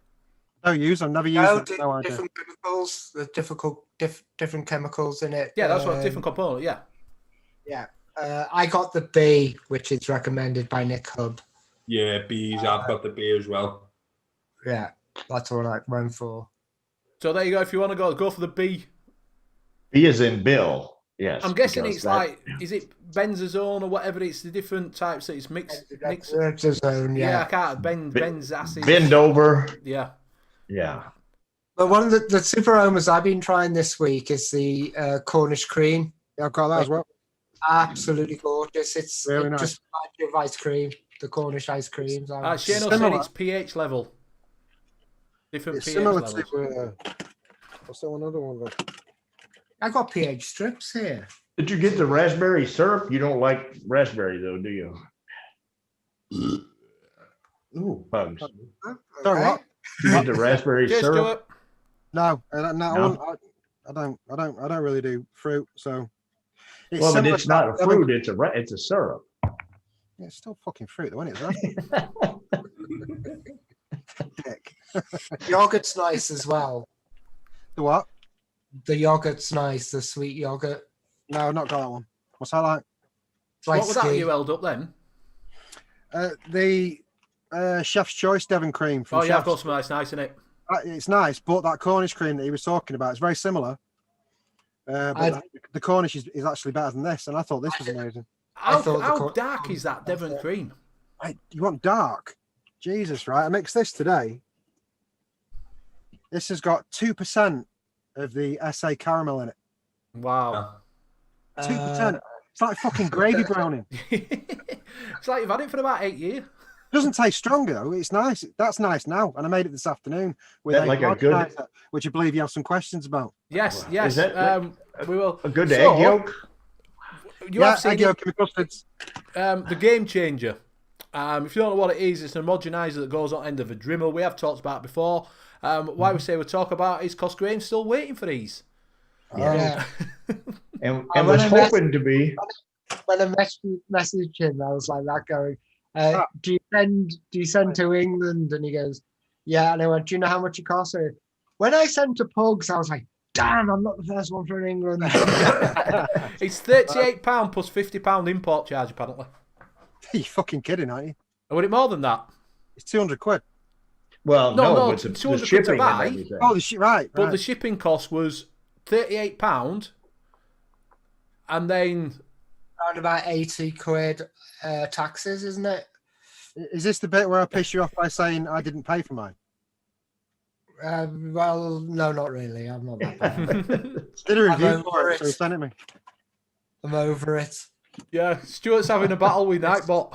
No use them. Never used No, them. No idea. different chemicals. There's different chemicals in it. Yeah, that's what different component, yeah. Yeah. I got the B, which is recommended by Nick Hub. Yeah, bees. I've got the bee as well. Yeah, that's what I went for. So there you go. If you want to go for the B. He is in Bill. Yes. I'm guessing because it's that- like, is it benzazone or whatever? It's the different types that it's mixed. Zone, Yeah, I yeah. can't. Benz acid. bend over. Yeah. Yeah. But one of the super aromas I've been trying this week is the Cornish cream. Yeah, I've got that as well. Absolutely gorgeous. It's Really it nice. just reminds me of ice cream. The Cornish ice creams. Shane said Similar. it's pH level. Different It's pH similar levels. to what's that one other one? I got pH strips here. Did you get the raspberry syrup? You don't like raspberry though, do you? Ooh, bugs. Sorry, what? You get the raspberry Cheers, syrup? Stuart. No, No? I don't really do fruit. So it's Well, but similar it's to not a that- fruit. It's a syrup. Yeah, it's still fucking fruit, though, isn't it? Right? Dick. Yogurt's nice as well. The what? The yogurt's nice. The sweet yogurt. No, I've not got that one. What's that like? It's like What was that ski. you held up then? The Chef's Choice Devon cream from Oh, yeah, I've got Chef's. some nice in it. It's nice, but that Cornish cream that he was talking about is very similar. But the Cornish is actually better than this, and I thought this was amazing. I thought the How dark is that Devon cream? You want dark? Jesus, right? I mixed this today. This has got 2% of the SA caramel in it. Wow. 2%. It's like fucking gravy browning. It's like you've had it for about 8 years. It doesn't taste stronger though. It's nice. That's nice now. And I made it this afternoon with That like a good- homogenizer, which I believe you have some questions about. Yes, Is yes. that We will. a good So, egg yolk? You have seen egg it, yolk and custards. the Game Changer. If you don't know what it is, it's an homogenizer that goes on the end of a Dremel. We have talked about it before. Why we say we talk about it is because Graham's still waiting for these. Yeah. And when was I mess- hoping to be. When I messaged him, I was like that going, do you send to England? And he goes, yeah. And I went, do you know how much it costs? And when I sent to Pugs, I was like, damn, I'm not the first one from England. It's £38 plus £50 import charge, apparently. You're fucking kidding, aren't you? Or would it more than that? It's 200 quid. Well, No, no, no, but the 200 quid to shipping buy. and everything. Oh, the shit, right. But right. the shipping cost was £38, and then Around about 80 quid taxes, isn't it? Is this the bit where I piss you off by saying I didn't pay for mine? Well, no, not really. I'm not that bad. Did a review over for it, so he it. sent it me. I'm over it. yeah, Stuart's having a battle with Nightbot.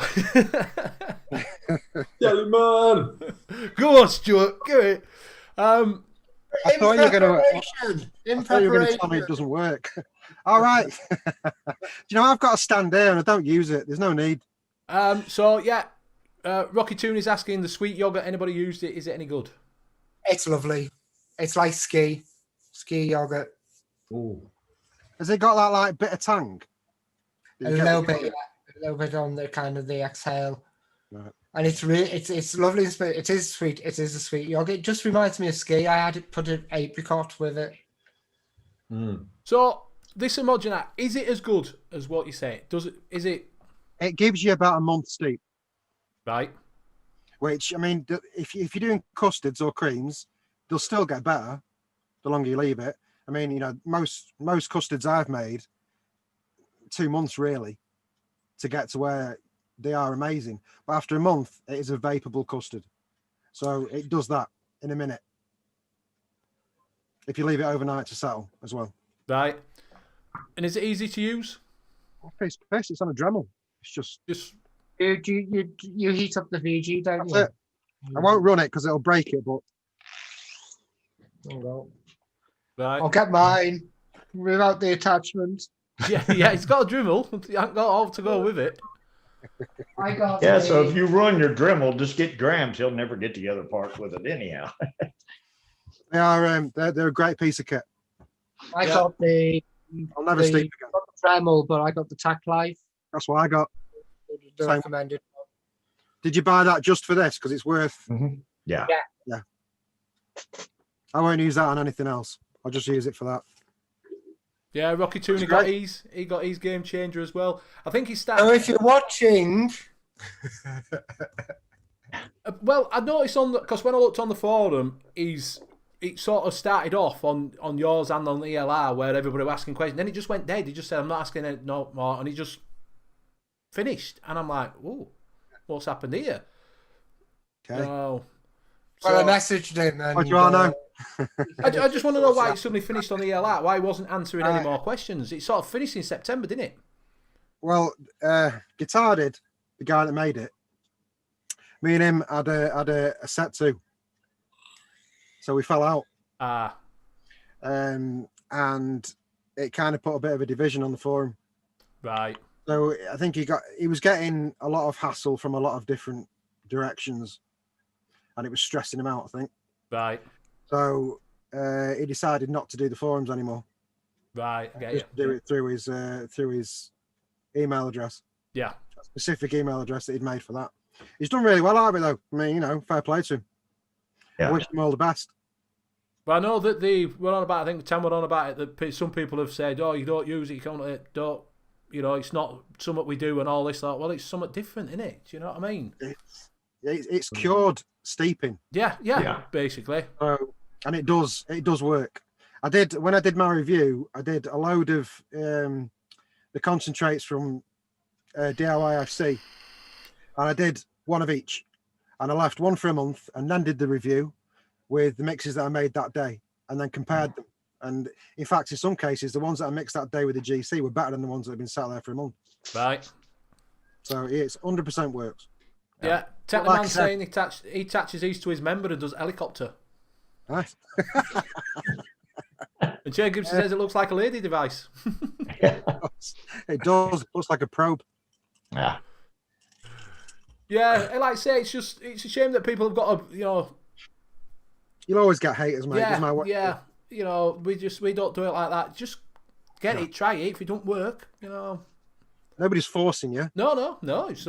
Jelly man. Go on, Stuart, go it. I thought you were going to. In I thought you were going to preparation. tell me it doesn't work. All right. Do you know I've got a stand there and I don't use it. There's no need. So yeah, Rocky Toon is asking the sweet yogurt. Anybody used it? Is it any good? It's lovely. It's like ski yogurt. Ooh. Has it got that like bit of tang? A little bit, yeah. A little bit on the kind of the exhale. Right. And it's really, it's lovely. It is sweet. It is a sweet yogurt. It just reminds me of ski. I had it put an apricot with it. So this homogenizer, is it as good as what you say? Does it? Is it It gives you about a month steep, right? which, I mean, if you're doing custards or creams, they'll still get better the longer you leave it. I mean, you know, most custards I've made, 2 months really to get to where they are amazing. But after a month, it is a vaporable custard. So it does that in a minute. If you leave it overnight to settle as well. Right. And is it easy to use? It's on a Dremel. It's just, You heat up the VG, don't that's you? it. I won't run it because it'll break it, but Right. I'll get mine without the attachment. Yeah, it's got a Dremel. You haven't got all to go with it. I got Yeah, so if you run your Dremel, just get Graham's. He'll never get the other parts with it anyhow. they are they're a great piece of kit. I got the I'll never the, steep again. not the Dremel, but I got the Tack Life. That's what I got. The Same. recommended. Did you buy that just for this? Because it's worth. Yeah. I won't use that on anything else. I'll just use it for that. Yeah, Rocky Toon, he got his Game Changer as well. I think he started. So if you're watching, Well, I noticed because when I looked on the forum, it sort of started off on yours and on ELR where everybody was asking questions. Then it just went dead. He just said, "I'm not asking it no more," and he just finished. And I'm like, "Whoa, what's happened here?" Okay. No. well, I So, messaged him. And, What do you want to know? I just want to know why it suddenly finished on ELR. Why he wasn't answering any more questions? It sort of finished in September, didn't it? Well, Guitar did, the guy that made it. Me and him had a set to, so we fell out, and it kind of put a bit of a division on the forum. Right. So I think he was getting a lot of hassle from a lot of different directions, and it was stressing him out, I think. Right. So he decided not to do the forums anymore. Right. I get Just do it through his email address. Yeah. A specific email address that he'd made for that. He's done really well out of it, though. I mean, you know, fair play to him. Yeah. I wish him all the best. Well, I know that we're on about. I think Tam were on about it. That some people have said, "Oh, you don't use it. You don't. You know, it's not something we do and all this." Like, well, it's something different, isn't it? Do you know what I mean? It's cured steeping. Yeah. Basically. And it does work. When I did my review, I did a load of the concentrates from DIYFC, and I did one of each, and I left one for a month, and then did the review with the mixes that I made that day, and then compared them, And in fact, in some cases, the ones that I mixed that day with the GC were better than the ones that have been sat there for a month. Right. So it's 100% works. Yeah. Like Technoman I said- saying he attaches these to his member and does helicopter. Nice. And Jay Gibson says it looks like a lady device. It does. Looks like a probe. Yeah. Yeah, like I say, it's a shame that people have got to, You'll always get haters, mate. Doesn't matter what you yeah. We don't do it like that. Just get it, try it. If it don't work, Nobody's forcing you. No. It's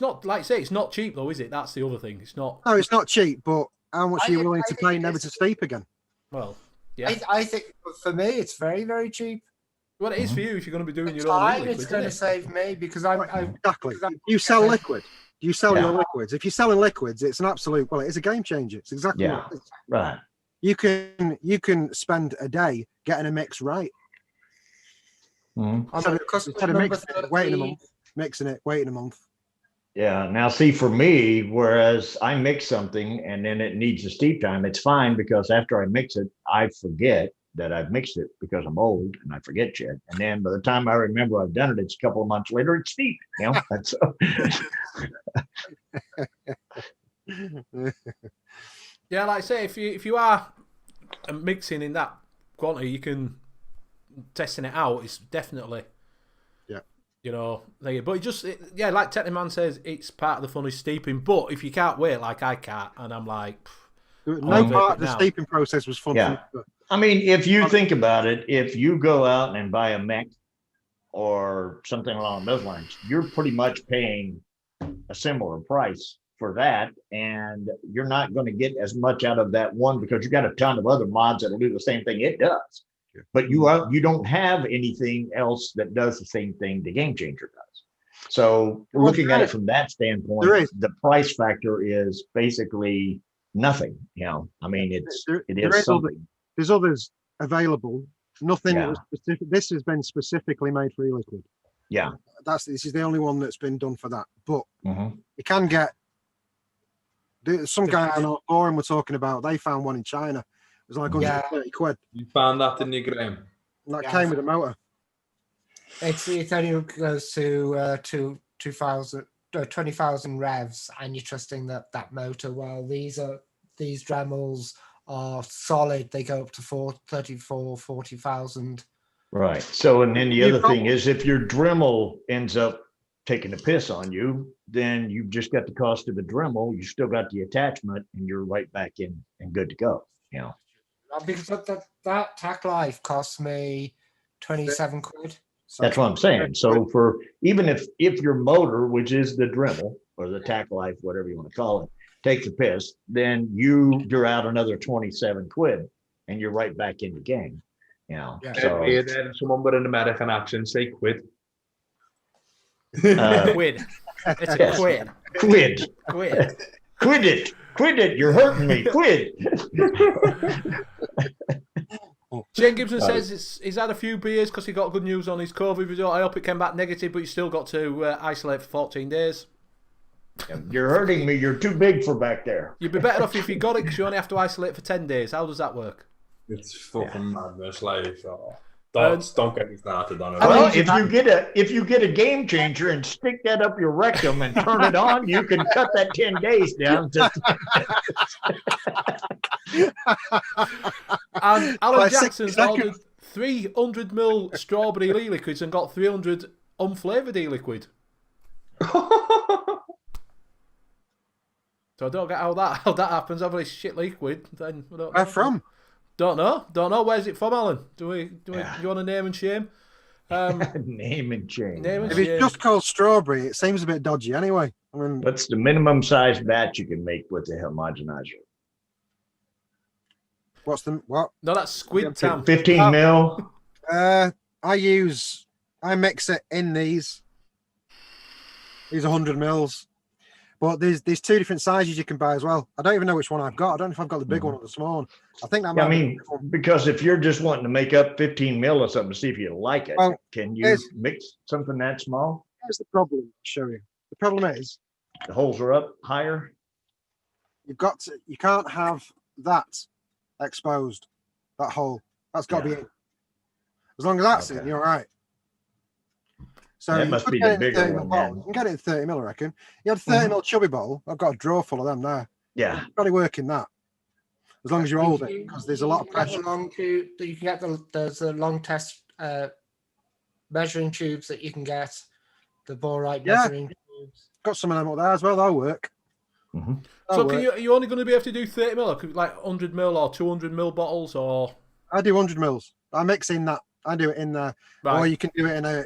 not, like I say, it's not cheap though, is it? That's the other thing. It's not. No, it's not cheap, but how much are you willing to think pay it never is- to sleep again? Well, yeah. I think for me, it's very, very cheap. Well, it is for you if you're going to be doing The your own time liquid, it's going to isn't it? save me because I'm Exactly. Because I'm- You sell Yeah. liquid. Do you sell Yeah. your liquids? If you're selling liquids, it's an absolute. Well, it is a game changer. It's exactly. Yeah. What it is. Right. You can spend a day getting a mix right. Mhm. Instead of number mixing it, waiting a 13. month, mixing it, waiting a month. Yeah. Now, see, for me, whereas I mix something and then it needs a steep time, it's fine because after I mix it, I forget that I've mixed it because I'm old and I forget shit. And then by the time I remember I've done it, it's a couple of months later, it's steep. That's Yeah, like I say, if you are mixing in that quantity, you can testing it out. It's definitely, but like Technoman says, it's part of the fun is steeping. But if you can't wait, like I can't, and I'm like, No vape part it of the now. steeping process was fun. Yeah. For me. I mean, if you think about it, if you go out and buy a mech or something along those lines, you're pretty much paying a similar price for that. And you're not going to get as much out of that one because you got a ton of other mods that'll do the same thing it does. Yeah. But you don't have anything else that does the same thing the Game Changer does. So Well, looking at there it from that standpoint, there is. the price factor is basically nothing. I mean, it There is is something. There's others available. Nothing that Yeah. was specific. This has been specifically made for e-liquid. Yeah. This is the only one that's been done for that. But Mhm. you can get some guy on our forum we're talking about. They found one in China. It was like Yeah. 130 quid. You found that, didn't you, Graham? And that Yeah. came with a motor. it only goes to 20,000 revs, and you're trusting that motor. While these Dremels are solid, they go up to 40,000. Right. So, and then the You other thing probably- is if your Dremel ends up taking a piss on you, then you've just got the cost of the Dremel, you still got the attachment, and you're right back in and good to go. Because that tack life cost me 27 quid. So That's what I'm saying. So for even if your motor, which is the Dremel or the tack life, whatever you want to call it, takes a piss, then you're out another 27 quid and you're right back in the game. Yeah. So Then someone with an American accent say quid. Quid. It's a yes. quid. Quid it, you're hurting me, quid. Shane Gibson says he's had a few beers because he got good news on his COVID result. I hope it came back negative, but you still got to isolate for 14 days. You're hurting me, you're too big for back there. You'd be better off if you got it because you only have to isolate for 10 days. How does that work? It's fucking madness, like, don't get me started on it. Well, if you get a Game Changer and stick that up your rectum and turn it on, you can cut that 10 days down to And Alan By 60 Jackson's seconds. ordered 300ml strawberry e-liquids and got 300 unflavoured e-liquid. So I don't get how that happens. Have a shit liquid, then we don't Where from? Don't know. Where's it from, Alan? Do you Yeah. want to name and shame? name and change. Name and If shame. it's just called strawberry, it seems a bit dodgy anyway. I mean, What's the minimum size batch you can make with the homogenizer? what? No, that's squid tam. 15 mil. I mix it in these 100 mils. But there's two different sizes you can buy as well. I don't even know which one I've got. I don't know if I've got the big one or the small one. I think that might I be mean, the big one. because if you're just wanting to make up 15 mil or something to see if you like it, Well, can you here's- mix something that small? Here's the problem. I'll show you. The problem is The holes are up higher. you can't have that exposed, that hole. That's got to Yeah. be in. As long as that's in, Okay. you're all right. So That you must could be get the it in bigger 30 one mil bottle. then. You can get it in 30 mil, I reckon. You had 30 mil chubby bottle. I've got a drawer full of them now. Yeah. Got to work in that. As long as you hold it, because there's a lot of You can get pressure. the long tube. You can get there's a long test measuring tubes that you can get. The borite Yeah. measuring tubes. Got some of them up there as well. That'll work. Mhm. So That'll work. are you only going to be able to do 30 mil, or like 100 mil or 200 mil bottles, or I do 100 mils. I mix in that. I do it in there. Or right? you can do it in a.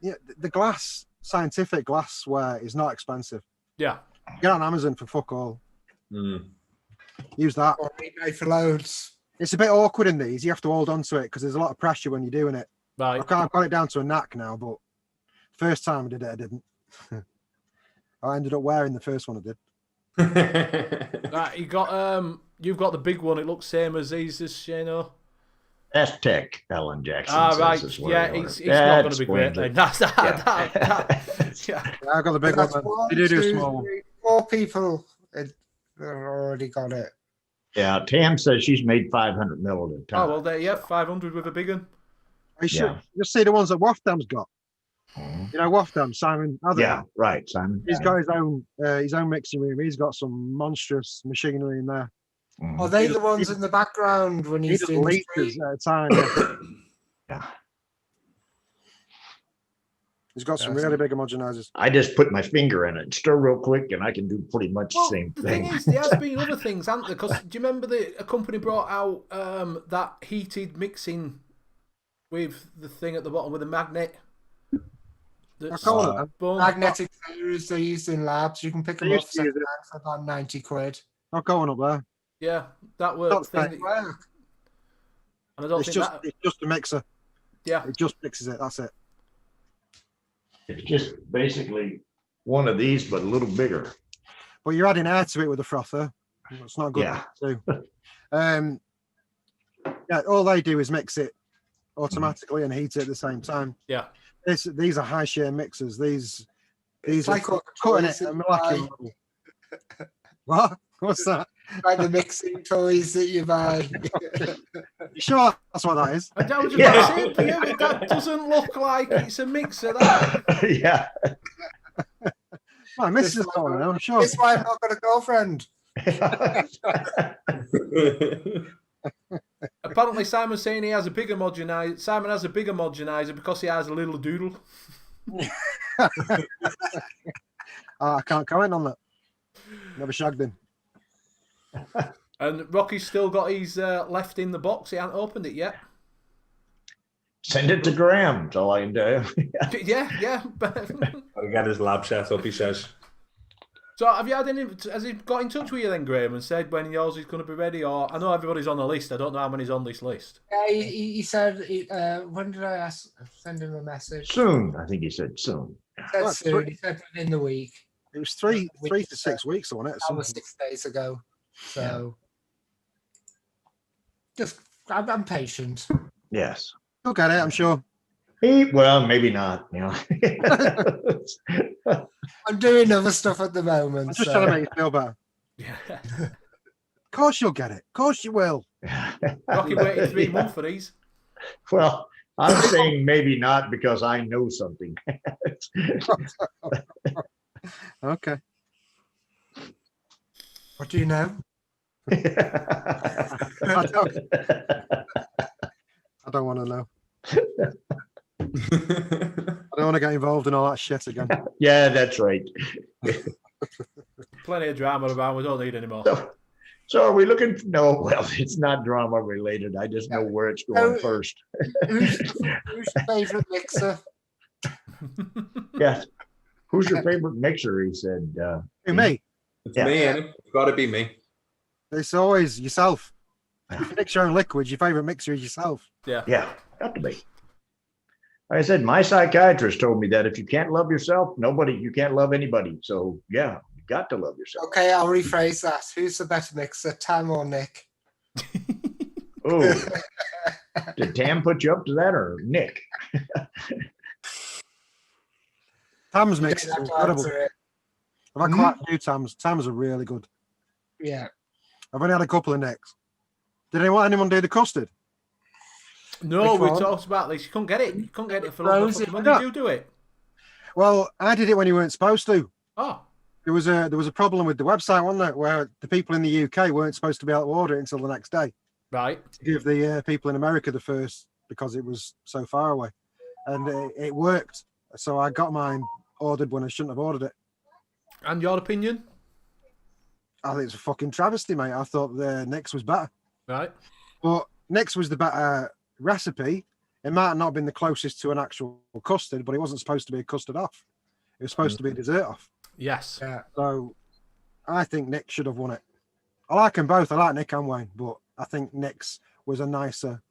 Yeah, the glass, scientific glassware is not expensive. Yeah. Get on Amazon for fuck all. Mm. Use that. Or eBay for loads. It's a bit awkward in these. You have to hold on to it because there's a lot of pressure when you're doing it. Right. I've got it down to a knack now, but first time I did it, I didn't. I ended up wearing the first one I did. Right, you've got the big one. It looks same as these, you know. That's Tech, Alan Jackson. Right. says is what Yeah, I ordered. it's not going to be explains great it. then. That's Yeah. yeah. Yeah, I've got the big That's one. one, They do a two, small one. three, 4 people that have already got it. Yeah, Tam says she's made 500 mil at a time. Oh well, there you have 500 with a big one. You should Yeah. just see the ones that Waftam's got. Mhm. You know, Waftam, Simon. Yeah, right, Simon. He's got his own mixing room. He's got some monstrous machinery in there. Mhm. Are they He the ones in the background when He he's does doing the liters street? at a time. Yeah. Yeah. He's got some Yes. really big homogenizers. I just put my finger in it, stir real quick, and I can do pretty much Well, the same the thing. thing is, there has been other things, haven't there? Because do you remember a company brought out that heated mixing with the thing at the bottom with a magnet? That's I call it. bone- Magnetic mirrors they used in labs. You can pick them They up used to use secondhand for about 90 quid. I've got one up there. Yeah, that Not worked. the Thing same. that, Work. and I don't It's think just that. it's just a mixer. Yeah, It just mixes it. That's it. It's just basically one of these, but a little bigger. But you're adding air to it with a frother. It's not good Yeah. too. Yeah, all they do is mix it automatically and heat it at the same time. yeah. These are high shear mixers. These It's are like what cutting toys it at a you molecular buy. level. What? What's that? Like the mixing toys that you buy. You sure that's what that is? And I was just Yeah. about to say, yeah, but that doesn't look like it's a mixer. That Yeah. My missus has got one now, I'm sure. That's why I've not got a girlfriend. apparently Simon's saying he has a bigger homogenizer. Simon has a bigger homogenizer because he has a little doodle. I can't comment on that. Never shagged him. And Rocky's still got his left in the box. He hasn't opened it yet. Send it to Graham. That's all I can do. Yeah. I got his lab set up, he says. So have you had any? Has he got in touch with you then, Graham, and said when yours is going to be ready? Or I know everybody's on the list. I don't know how many's on this list. Yeah, he said, when did I send him a message? Soon. I think he said soon. He said What, soon. He said within the week. It was three to 6 weeks, wasn't it? That was 6 days ago. So just, I'm patient. Yes. You'll get it, I'm sure. Well, maybe not. You know. I'm doing other stuff at the moment. I'm just so- trying to make you feel better. Yeah. Of course you'll get it. Of course you will. Rocky waited 3 months for these. Well, I'm saying maybe not because I know something. Okay. What do you know? I don't want to know. I don't want to get involved in all that shit again. Yeah, that's right. Plenty of drama around. We don't need any more. So are we looking? No, well, it's not drama related. I just know where it's going first. Who's your favorite mixer? Yes. Who's your favorite mixer? He said. Who, me? It's Yeah. me, innit? It's got to be me. It's always yourself. If you mix your own liquids, your favorite mixer is yourself. Yeah. Yeah, got to be. Like I said, my psychiatrist told me that if you can't love yourself, you can't love anybody. So yeah, you got to love yourself. Okay, I'll rephrase that. Who's the better mixer, Tam or Nick? Oh, did Tam put you up to that or Nick? Tam's You mix is don't have to incredible. answer it. I've had quite a few Tams. Tams are really good. Yeah. I've only had a couple of Nicks. Did anyone do the custard? No, Which we one? talked about this. You couldn't get it. You couldn't get it for Rosie, when did you do it? Well, I did it when you weren't supposed to. Oh, There was a problem with the website, wasn't there, where the people in the UK weren't supposed to be able to order it until the next day right. to give the people in America the first because it was so far away, and it worked. So I got mine ordered when I shouldn't have ordered it. And your opinion? I think it's a fucking travesty, mate. I thought the Nick's was better, Right. but Nick's was the better recipe. It might not have been the closest to an actual custard, but it wasn't supposed to be a custard off. It was supposed to be a dessert off. Yes. Yeah. So I think Nick should have won it. I like them both. I like Nick and Wayne, but I think Nick's was a nicer.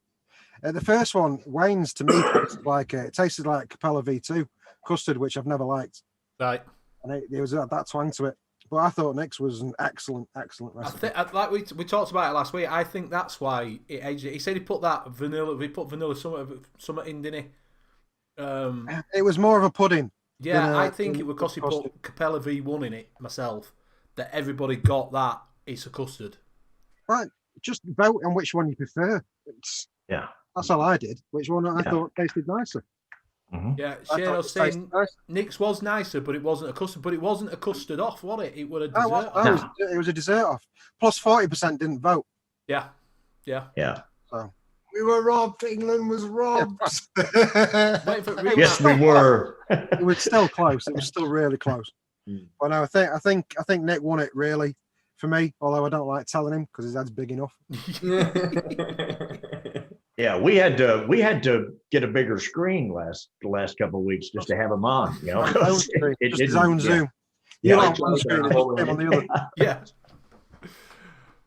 The first one, Wayne's, to me, it tasted like Capella V2 custard, which I've never liked. Right. And it was that twang to it. But I thought Nick's was an excellent recipe. Like we talked about it last week. I think that's why it aged it. He said he put that vanilla. He put vanilla something in, didn't he? It was more of a pudding. Yeah, I think it was because he put Capella V1 in it myself that everybody got that it's a custard. Right, just vote on which one you prefer. That's all I did. Which one I thought tasted nicer. Mm-hmm. Yeah, I Shane thought was it tasted saying nicer. Nick's was nicer, but it wasn't a custard. But it wasn't a custard off, was it? It was a No, dessert. it was a dessert off. Plus 40% didn't vote. Yeah. So We were robbed. England was robbed. Waiting for it Yes, we were. it was still close. It was still really close. But no, I think Nick won it really for me. Although I don't like telling him because his head's big enough. Yeah, we had to get a bigger screen the last couple of weeks just to have him on. You know, Just his own Zoom. Yeah. You on one screen and him on the other. Yeah.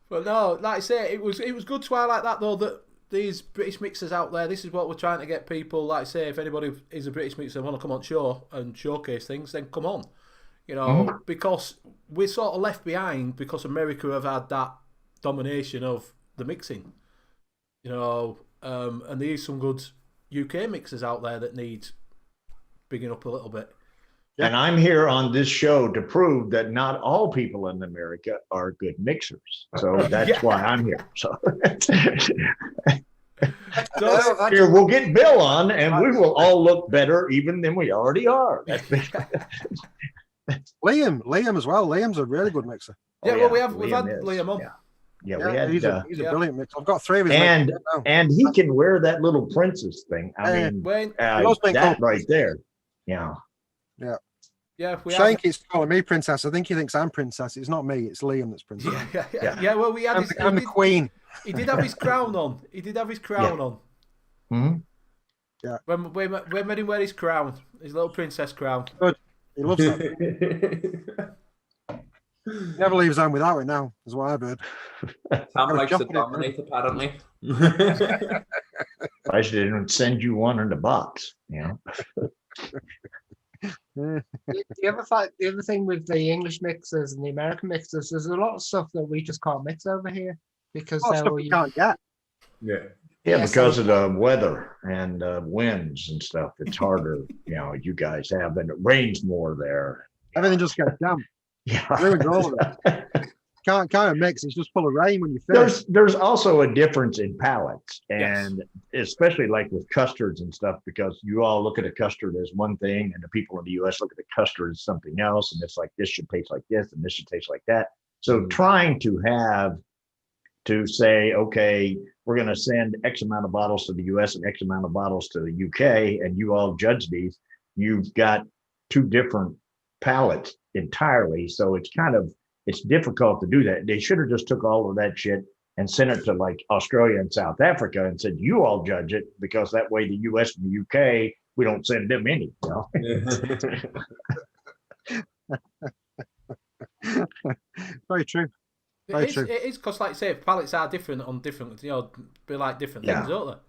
But no, like I say, it was good to highlight that though, that these British mixers out there, this is what we're trying to get people, like I say, if anybody is a British mixer and want to come on show and showcase things, then come on. You know, because we're sort of left behind because America have had that domination of the mixing. You know, and there is some good UK mixers out there that need bigging up a little bit. Yeah. And I'm here on this show to prove that not all people in America are good mixers. So that's why I'm here. So here we'll get Bill on, and we will all look better even than we already are. Liam as well. Liam's a really good mixer. Yeah, well, we've had Liam on. Yeah, we had. He's a brilliant mixer. I've got 3 of his. And he can wear that little princess thing. I mean, that right there. Yeah. Yeah. Shane keeps calling me princess. I think he thinks I'm princess. It's not me. It's Liam that's princess. Yeah. Well, we had. I'm the queen. He did have his crown on. on. Mm-hmm. Yeah. When we made him wear his crown, his little princess crown. Good. He loves that. Never leaves home without it now, is what I've heard. Sam likes to dominate, apparently. I didn't send you one in the box, you know. The other thing with the English mixers and the American mixers, there's a lot of stuff that we just can't mix over here because Stuff we can't get. Yeah, because of the weather and winds and stuff. It's harder, you know, you guys have, and it rains more there. Everything just gets damp. Yeah. Ruins all of it. Can't mix. It's just full of rain when you finish. There's also a difference in palates, and especially like with custards and stuff, because you all look at a custard as one thing, and the people in the U.S. look at the custard as something else, and it's like this should taste like this, and this should taste like that. So trying to say, okay, we're going to send X amount of bottles to the U.S. and X amount of bottles to the U.K., and you all judge these. You've got 2 different palates entirely, so it's difficult to do that. They should have just took all of that shit and sent it to like Australia and South Africa and said, you all judge it, because that way the US and the UK, we don't send them any, you know? Very true. It is because, like I say, palates are different on different, be like different things, don't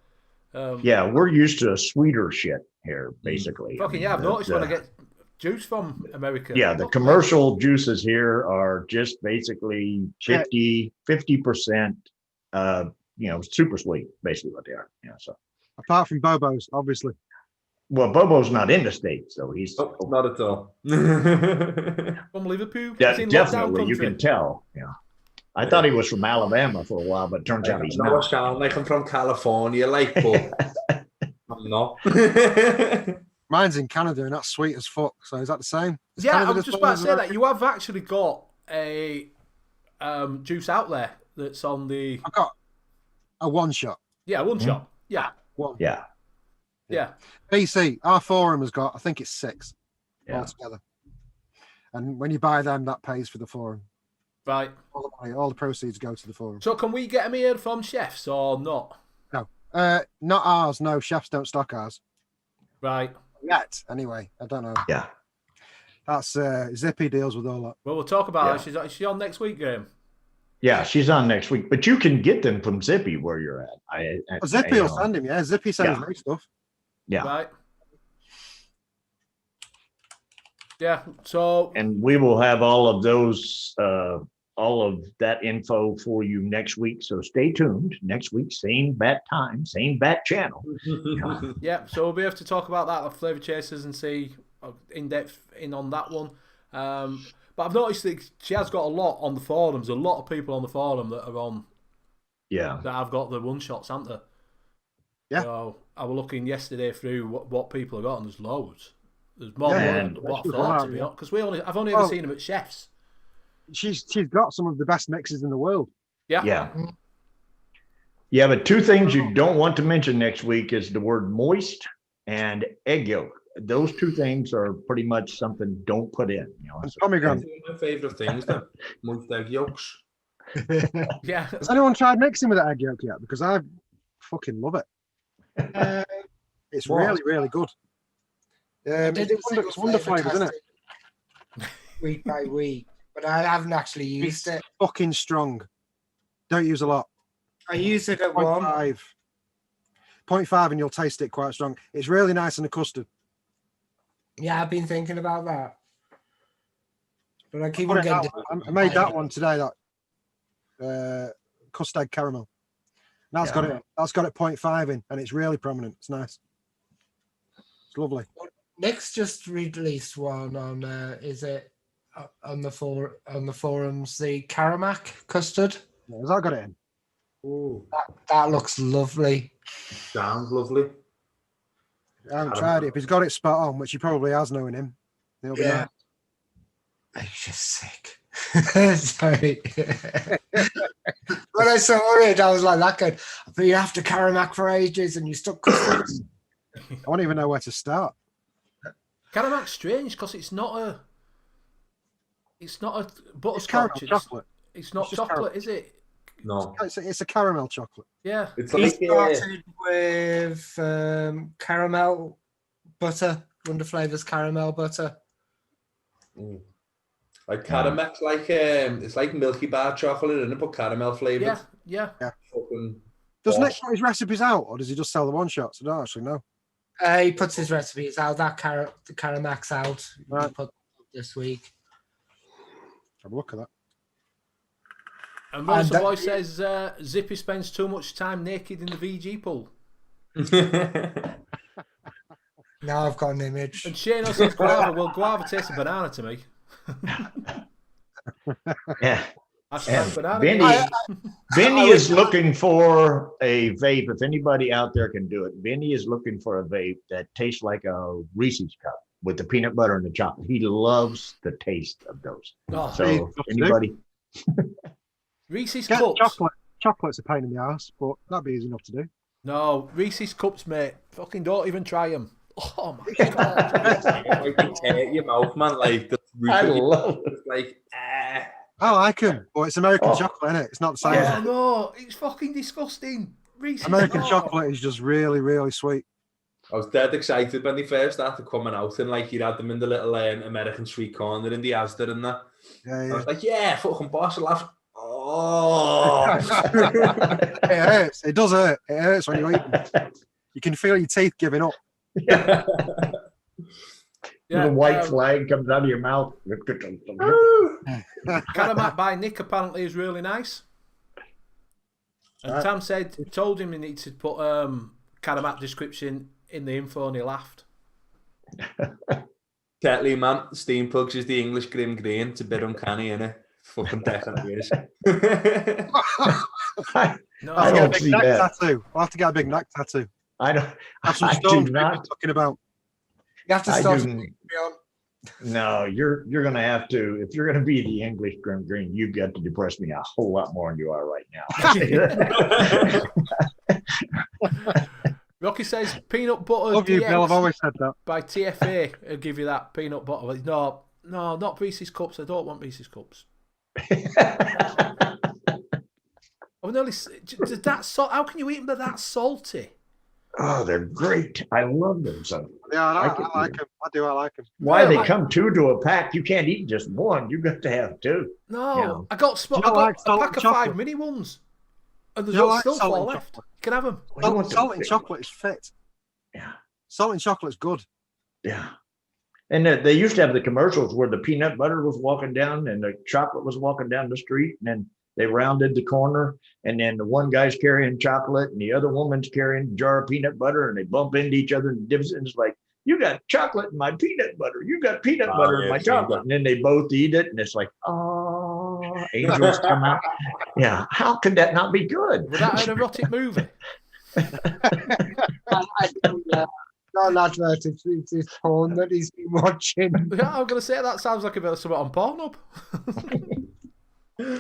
they? Yeah, we're used to sweeter shit here, basically. Fucking I've noticed when I get juice from America. Yeah, the commercial juices here are just basically 50%, super sweet, basically what they are. Yeah, so. Apart from Bobo's, obviously. Well, Bobo's not in the States, so he's not at all. From Liverpool. Definitely, you can tell. Yeah. I thought he was from Alabama for a while, but turns out he's I know I not. sound like I'm from California, like, but I'm not. Mine's in Canada and that's sweet as fuck. So is that the same? Is Yeah, Canada I was the just same about as to say that. America? You have actually got a juice out there that's on the... I've got a one shot. Yeah, one shot. Yeah, One. Yeah. yeah. BC, our forum has got, I think it's 6 Yeah. altogether. And when you buy them, that pays for the forum. Right. All the proceeds go to the forum. So can we get them here from chefs or not? No, not ours. No, chefs don't stock ours Right. yet. Anyway, I don't know. Yeah. That's Zippy deals with all that. Well, we'll talk about Yeah. her. She's on next week, Graham. Yeah, she's on next week, but you can get them from Zippy where you're at. Zippy will send him. Yeah, Zippy sends me stuff. Yeah. Right. Yeah. So And we will have all of those, all of that info for you next week. So stay tuned. Next week, same bat time, same bat channel. yeah, so we'll be able to talk about that, like Flavour Chasers, and see in depth on that one. But I've noticed that she has got a lot on the forums. A lot of people on the forum that are on. Yeah. That have got the one shots, haven't they? Yeah. So I was looking yesterday through what people have got, and there's loads. There's more Yeah, than what I thought, to be honest. Because I've only ever seen them at chefs. She's got some of the best mixes in the world. Yeah. Yeah. Yeah, but two things you don't want to mention next week is the word moist and egg yolk. Those two things are pretty much something don't put in. And pomegranate. One of my favourite things, the moist egg yolks. Yeah. Has anyone tried mixing with that egg yolk yet? Because I fucking love it. It's really, really good. It's wonder flavours, isn't it? Week by week, but I haven't actually used it. Fucking strong. Don't use a lot. I used it at one. 0.5 and you'll taste it quite strong. It's really nice in the custard. Yeah, I've been thinking about that. But I keep on getting. I made that one today. That custard caramel. That's got it. That's got it 0.5 in, and it's really prominent. It's nice. It's lovely. Nick's just released one on. Is it on the forums? The Caramac custard. Yeah, has that got it in? Ooh, That looks lovely. sounds lovely. I haven't tried it. If he's got it spot on, which he probably has, knowing him, it'll be nice. It's just sick. Sorry. When I saw it, I was like, that good. But you have to Caramac for ages and you stuck custards. I don't even know where to start. Caramac's strange because it's not a butterscotch. Caramel chocolate. It's not It's just chocolate, caramel. is it? No, It's a caramel chocolate. Yeah. it's He like started with caramel butter, Wonder Flavors caramel butter. like Caramac, like it's like Milky Bar chocolate, isn't it? But caramel flavoured. Yeah. Fucking Does boss. Nick put his recipes out, or does he just sell the one shots? I don't actually know. He puts his recipes out. The Caramac's out. Right. He put this week. Have a look at that. And Rosa And Boy says Zippy spends too much time naked in the VG pool. Now I've got an image. And Shane says guava. Well, guava tastes of banana to me. Yeah. That's And banana. Vinny is looking for a vape. If anybody out there can do it, Vinny is looking for a vape that tastes like a Reese's cup with the peanut butter and the chocolate. He loves the taste of those. Oh, So anybody, Reese's Get cups. chocolate. Chocolate's a pain in the ass, but that'd be easy enough to do. No, Reese's cups, mate. Fucking don't even try them. Oh my god. like you tear your mouth, man. Like the I love it. it's like I like them, but it's American Oh. chocolate, isn't it? It's not the same. Yeah. Oh no, it's fucking disgusting. Reese's. American oh. chocolate is just really, really sweet. I was dead excited when they first started coming out, and like you had them in the little American sweet corner in the Asda and that. Yeah, I yeah. was like, yeah, fucking boss, I laughed. Oh, It hurts. It does hurt. It hurts when you eat them. You can feel your teeth giving up. Yeah. Yeah, The white flag comes out of your mouth. Caramac by Nick apparently is really nice. And Right. Tam said, told him he needs to put Caramac description in the info, and he laughed. Tetley, man, Steampugs is the English grim green. It's a bit uncanny, innit? Fucking definitely is. I, No, I I'll get a don't big see neck that. tattoo. I'll have to get a big neck tattoo. I don't. Have some I storms do people not. talking about. You have to I start do. from beyond. No, you're gonna have to. If you're gonna be the English Grim Green, you've got to depress me a whole lot more than you are right now. Rocky says peanut butter Love you, Bill. I've DX always said that. by TFA. I'll give you that peanut butter. No, not Reese's cups. I don't want Reese's cups. Oh, nearly. Does that how can you eat them? They're that salty. Oh, they're great. I love them. So Yeah, I like them. them. I do. I like them. Why Really? they come two to a pack? You can't eat just one. You got to have two. No, Yeah. I got you I not got like a salt pack and of chocolate? 5 mini ones, and there's You don't like still salt 4 and left. chocolate? You can have them. What do you want Salt to and do? chocolate is fit. Yeah, Salt and chocolate's good. yeah. And they used to have the commercials where the peanut butter was walking down and the chocolate was walking down the street, and then they rounded the corner, and then the one guy's carrying chocolate and the other woman's carrying a jar of peanut butter, and they bump into each other and dips, and it's like, you got chocolate in my peanut butter, you got peanut butter in yeah, my seen chocolate, that. and then they both eat it, and it's like, oh, angels come out. Yeah, how could that not be good? Was that an erotic movie? Not an advert, it's porn that he's been watching. Yeah, I'm gonna say that sounds like a bit of something on Pornhub.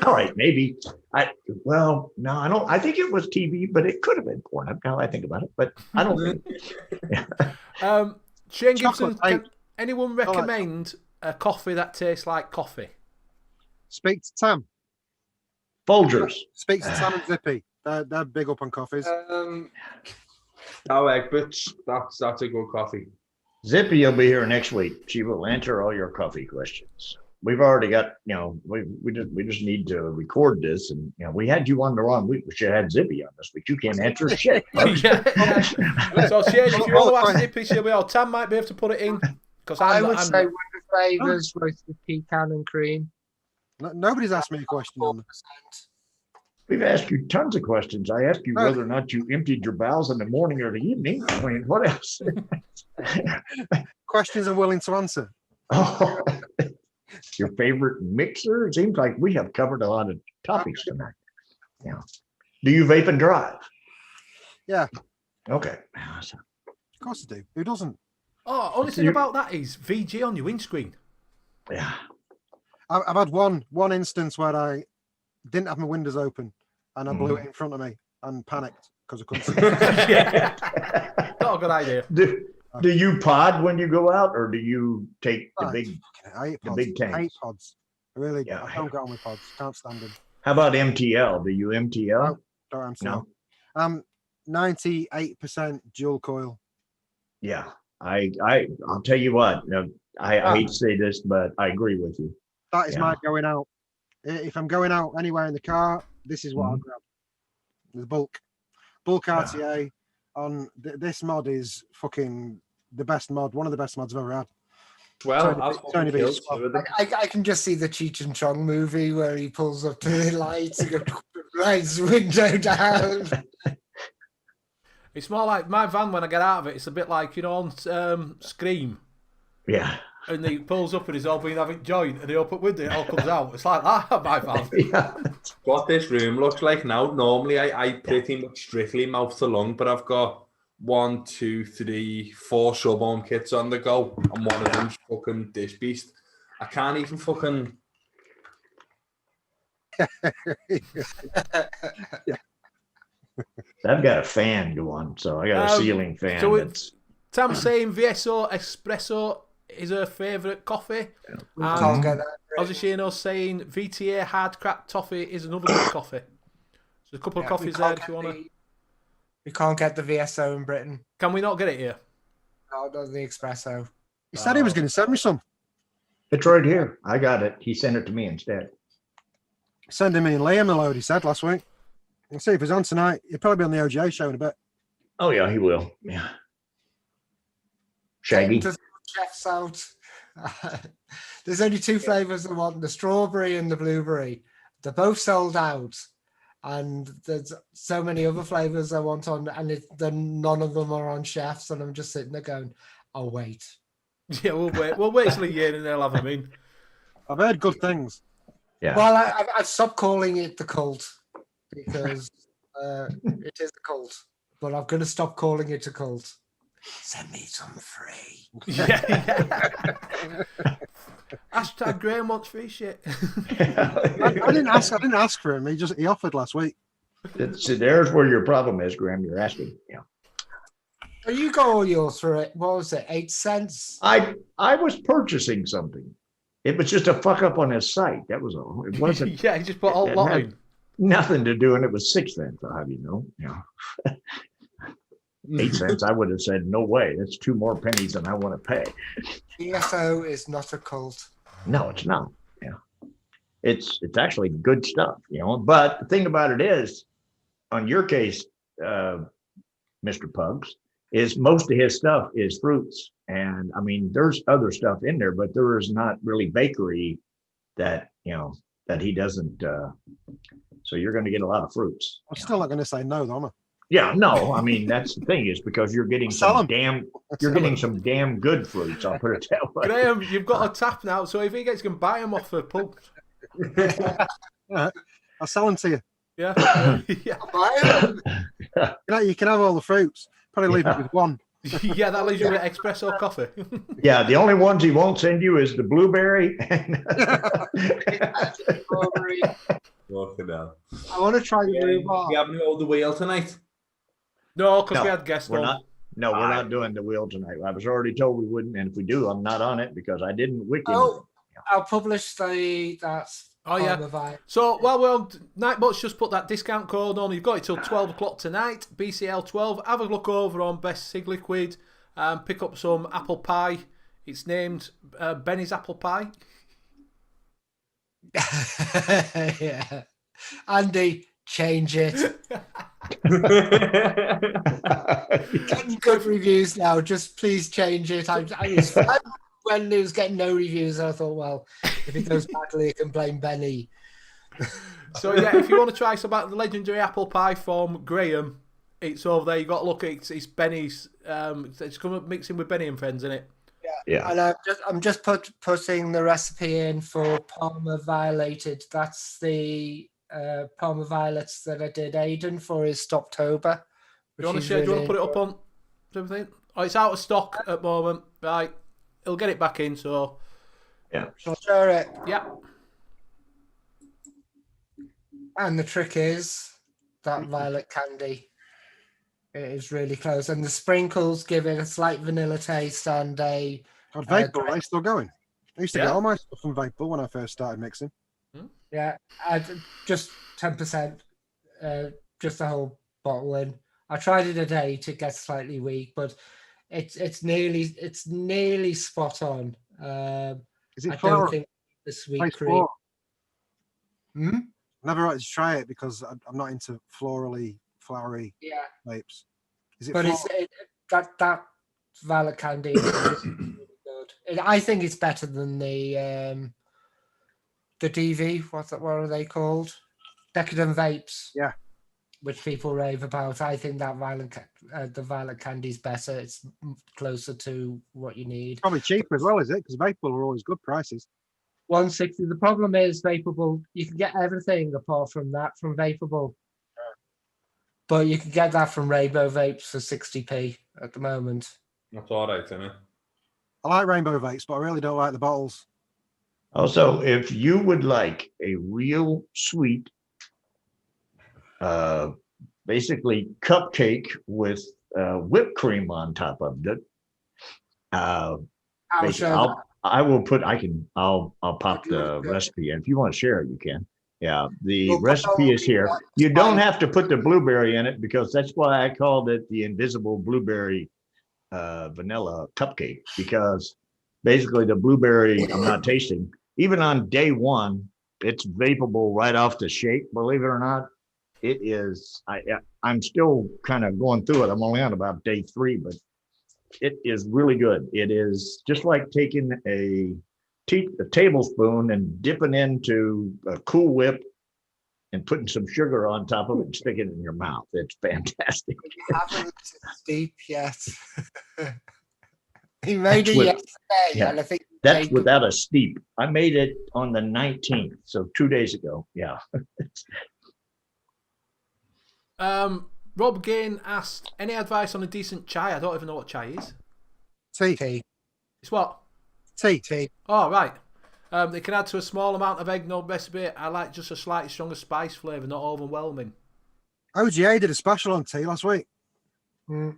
All right, maybe. No, I don't. I think it was TV, but it could have been porn. Now I think about it, but I don't think. Shane Chocolate, Gibson, can anyone recommend a coffee that tastes like coffee? Speak to Tam. Folgers. Speak to Tam and Zippy. They're big up on coffees. Oh, Egberts. That's a good coffee. Zippy will be here next week. She will answer all your coffee questions. We've already got, we just need to record this, and we had you on the wrong week. We should have had Zippy on this week. You can't answer shit. Yeah. So Shane, if you want to ask Zippy, she'll be on. Tam might be able to put it in because I would say one of the flavours was the pecan and cream. Nobody's asked me a question on that. We've asked you tons of questions. I asked you whether or not you emptied your bowels in the morning or the evening. I mean, what else? Questions I'm willing to answer. Oh, your favorite mixer? It seems like we have covered a lot of topics tonight. Yeah. Do you vape and drive? Yeah. Okay. Of course I do. Who doesn't? Oh, only thing about that is VG on your windscreen. Yeah. I've had one instance where I didn't have my windows open and I blew it in front of me and panicked because I couldn't see it. Yeah. Not a good idea. Do you pod when you go out, or do you take the I big? hate The pods. big I hate tanks. pods. I really Yeah, I don't get on with pods. Can't stand them. How about MTL? Do you MTL? Don't answer. No. 98% dual coil. Yeah. I'll tell you what. I hate to say this, but I agree with you. That is Yeah. my going out. If I'm going out anywhere in the car, this is what I'll grab. The bulk RTA on this mod is fucking the best mod, one of the best mods I've ever had. Well, Tony B's I can just see the Cheech and Chong movie where he pulls up to the lights and goes, lights window down. It's more like my van when I get out of it. It's a bit like on Scream. Yeah. And he pulls up and he's all been having joint, and he open window, it all comes out. It's like that, my van. Yeah. What this room looks like now. Normally, I pretty much strictly mouth to lung, but I've got 1, 2, 3, 4 sub-home kits on the go, and one of them's fucking this beast. I can't even fucking. I've got a fan going, so I got a ceiling fan. So that's, Tam's saying VSO Espresso is her favourite coffee. We can't get that. Ozishino's saying VTA hard cracked toffee is another good coffee. So a couple of coffees there if you want to. We can't get the VSO in Britain. Can we not get it here? No, not the espresso. He said he was going to send me some. it's right here. I got it. He sent it to me instead. Sending me and Liam a load, he said last week. We'll see if he's on tonight. He'll probably be on the OJ show in a bit. Oh yeah, he will. Yeah. Shaggy. Does chefs out. There's only 2 flavors I want: the strawberry and the blueberry. They're both sold out, and there's so many other flavors I want on, and none of them are on chefs. And I'm just sitting there going, "I'll wait." Yeah, we'll wait. We'll wait till a year and they'll have them in. I've heard good things. Yeah. Well, I've stopped calling it the cult because it is a cult, but I'm going to stop calling it a cult. Send me some free. Yeah. Hashtag Graham wants free shit. I didn't ask for him. He offered last week. So there's where your problem is, Graham. You're asking. Yeah. Oh, you got all yours for it. What was it? 8 cents? I was purchasing something. It was just a fuck up on his site. That was all. It wasn't. Yeah, he just put all it lot had in. nothing to do, and it was 6 cents. How do you know? Yeah. 8 cents. I would have said no way. That's 2 more pennies than I want to pay. EFO is not a cult. No, it's not. Yeah. It's actually good stuff, But the thing about it is, on your case, Mr. Pugs, is most of his stuff is fruits. And I mean, there's other stuff in there, but there is not really bakery that, that he doesn't. So you're going to get a lot of fruits. I'm still not going to say no, though, am I? Yeah, no, I mean, that's the thing is because you're getting some damn good fruits. I'll put it that way. Graham, you've got a tap now, so if he gets, you can buy them off the pub. All right. I'll sell them to you. Yeah. Yeah. You can have all the fruits. Probably leave it with one. Yeah, that leaves you with espresso coffee. Yeah, the only ones he won't send you is the blueberry. Fucking hell. I want to try the rhubarb. We haven't hold the wheel tonight. No, because No, we had guests we're on. not. No, we're not doing the wheel tonight. I was already told we wouldn't, and if we do, I'm not on it because I didn't wiki. Oh, I'll publish that's. Oh, yeah. Vine. So while we're on, Nightbot's just put that discount code on. You've got it till 12 o'clock tonight, BCL12. Have a look over on Best Sig Liquid and pick up some apple pie. It's named Benny's Apple Pie. Yeah. Andy, change it. Getting good reviews now. Just please change it. I was fine when it was getting no reviews. I thought, well, if it goes badly, I can blame Benny. So yeah, if you want to try some of the legendary apple pie from Graham, it's over there. You got to look at it's Benny's. It's come up mixing with Benny and friends, isn't it? Yeah. And I'm just putting the recipe in for Parma Violated. That's the Parma Violets that I did Aiden for his Stoptober. Do you want to share? Do you want to put it up on something? Oh, it's out of stock at the moment. Right, he'll get it back in. So Yeah. I'll share it. yeah. And the trick is that violet candy. It is really close, and the sprinkles give it a slight vanilla taste and a. God, Vapor, are they still going? I used to get all my stuff from Vapor when I first started mixing. Yeah, just 10%, just the whole bottle in. I tried it at 8; it gets slightly weak, but it's nearly spot on. Is it I floral? don't think the sweet Tastes cream. floral. Never wanted to try it because I'm not into flowery Yeah, vapes. Is it but floral? that violet candy is really good. I think it's better than the DV. What are they called? Decadent vapes. Yeah. Which people rave about. I think that the violet candy is better. It's closer to what you need. Probably cheaper as well, is it? Because Vapor are always good prices. 160. The problem is Vaporable. You can get everything apart from that from Vaporable. But you can get that from Rainbow Vapes for 60p at the moment. That's all right, isn't it? I like Rainbow Vapes, but I really don't like the bottles. Also, if you would like a real sweet, basically cupcake with whipped cream on top of it, I'll pop the recipe in. If you want to share it, you can. Yeah, the recipe is here. You don't have to put the blueberry in it because that's why I called it the invisible blueberry vanilla cupcake, because basically the blueberry I'm not tasting. Even on day one, it's vapable right off the shake. Believe it or not, it is. I'm still kind of going through it. I'm only on about day 3, but it is really good. It is just like taking a tablespoon and dipping into a Cool Whip and putting some sugar on top of it and sticking it in your mouth. It's fantastic. You haven't deep yet. He made it what- yesterday, yeah. and I think he That's Jake. without a steep. I made it on the 19th, so 2 days ago. Yeah. Rob Gain asked, any advice on a decent chai? I don't even know what chai is. Tea. Tea. It's what? Tea. Tea. Oh, right. They can add to a small amount of egg, no recipe. I like just a slightly stronger spice flavour, not overwhelming. OGA did a special on tea last week. Mm.